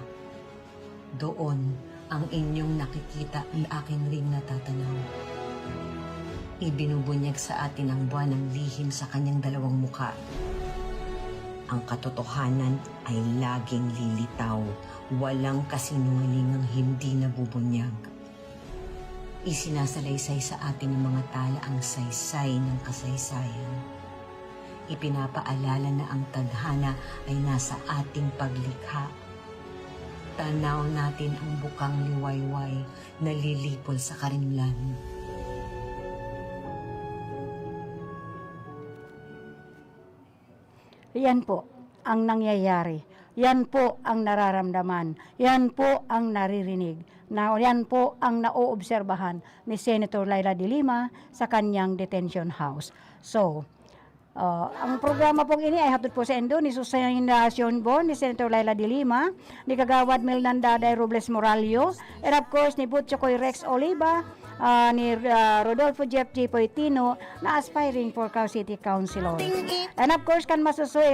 Doon, ang inyong nakikita ay aking ring natatanaw. Ibinubunyag sa atin ang buwan ng lihim sa kanyang dalawang mukha. Ang katotohanan ay laging lilitaw, walang kasinungalingang hindi nabubunyag. Isinasalaysay sa atin ng mga tala ang saysay ng kasaysayan. Ipinapaalala na ang tadhana ay nasa ating paglikha. Tanaw natin ang bukang liwayway na lilipol sa karinlan. Yan po ang nangyayari. Yan po ang nararamdaman. Yan po ang naririnig. Yan po ang naoobserbahan ni Senator Laila de Lima sa kanyang detention house. So, ang programa pong ini ay hatod po sa Indo ni Susana Sionbon, ni Senator Laila de Lima, ni Kagawad Melnanda Day Robles Moralio, and of course ni Butchokoy Rex Oliva, ni Rodolfo Jeff J. Poitino na aspiring for Cau City Councilor. And of course kan Masusoy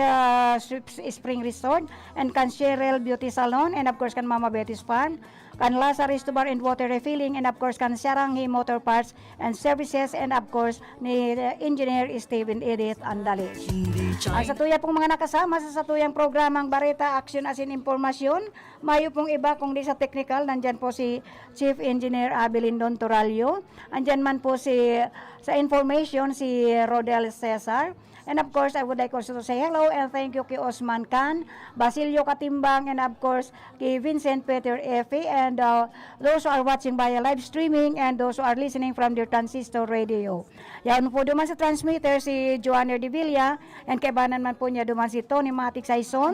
Spring Resort and kan Cheryl Beauty Salon, and of course kan Mama Betty's Farm, kan Lazarus Bar and Water Refilling, and of course kan Saranghi Motor Parts and Services, and of course ni Engineer Steven Edith Andalis. Ang satuya pong mga nakasama sa satuyang programang Bareta Action as in Informasyon, mayo pong iba kung di sa technical, nandyan po si Chief Engineer Abelindon Toralio, andyan man po sa information si Rodel Cesar. And of course, I would like also to say hello and thank you kay Osman Khan, Basilio Katimbang, and of course kay Vincent Peter Efe, and and those who are watching via live streaming and those who are listening from their transistor radio. Yan po duman sa transmitter si Joanner de Villa and kaibanan man po niya duman si Tony Matic Saison.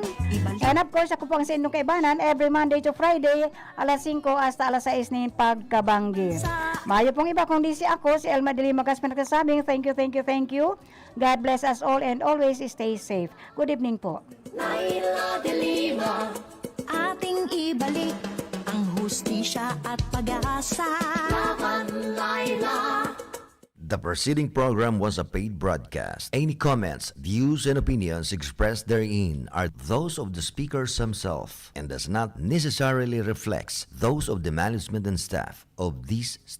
And of course, ako po ang sa inyong kaibanan every Monday to Friday, alas 5 hasta alas 6 ng pagkabanggi. Mayo pong iba kung di si ako, si Elma de Lima Gaspan nagsasabing, thank you. God bless us all and always stay safe. Good evening po. Laila de Lima, ating ibalik ang hustisya at pag-asa. Laban, Laila. The preceding program was a paid broadcast. Any comments, views, and opinions expressed therein are those of the speakers themselves and does not necessarily reflect those of the management and staff of this station.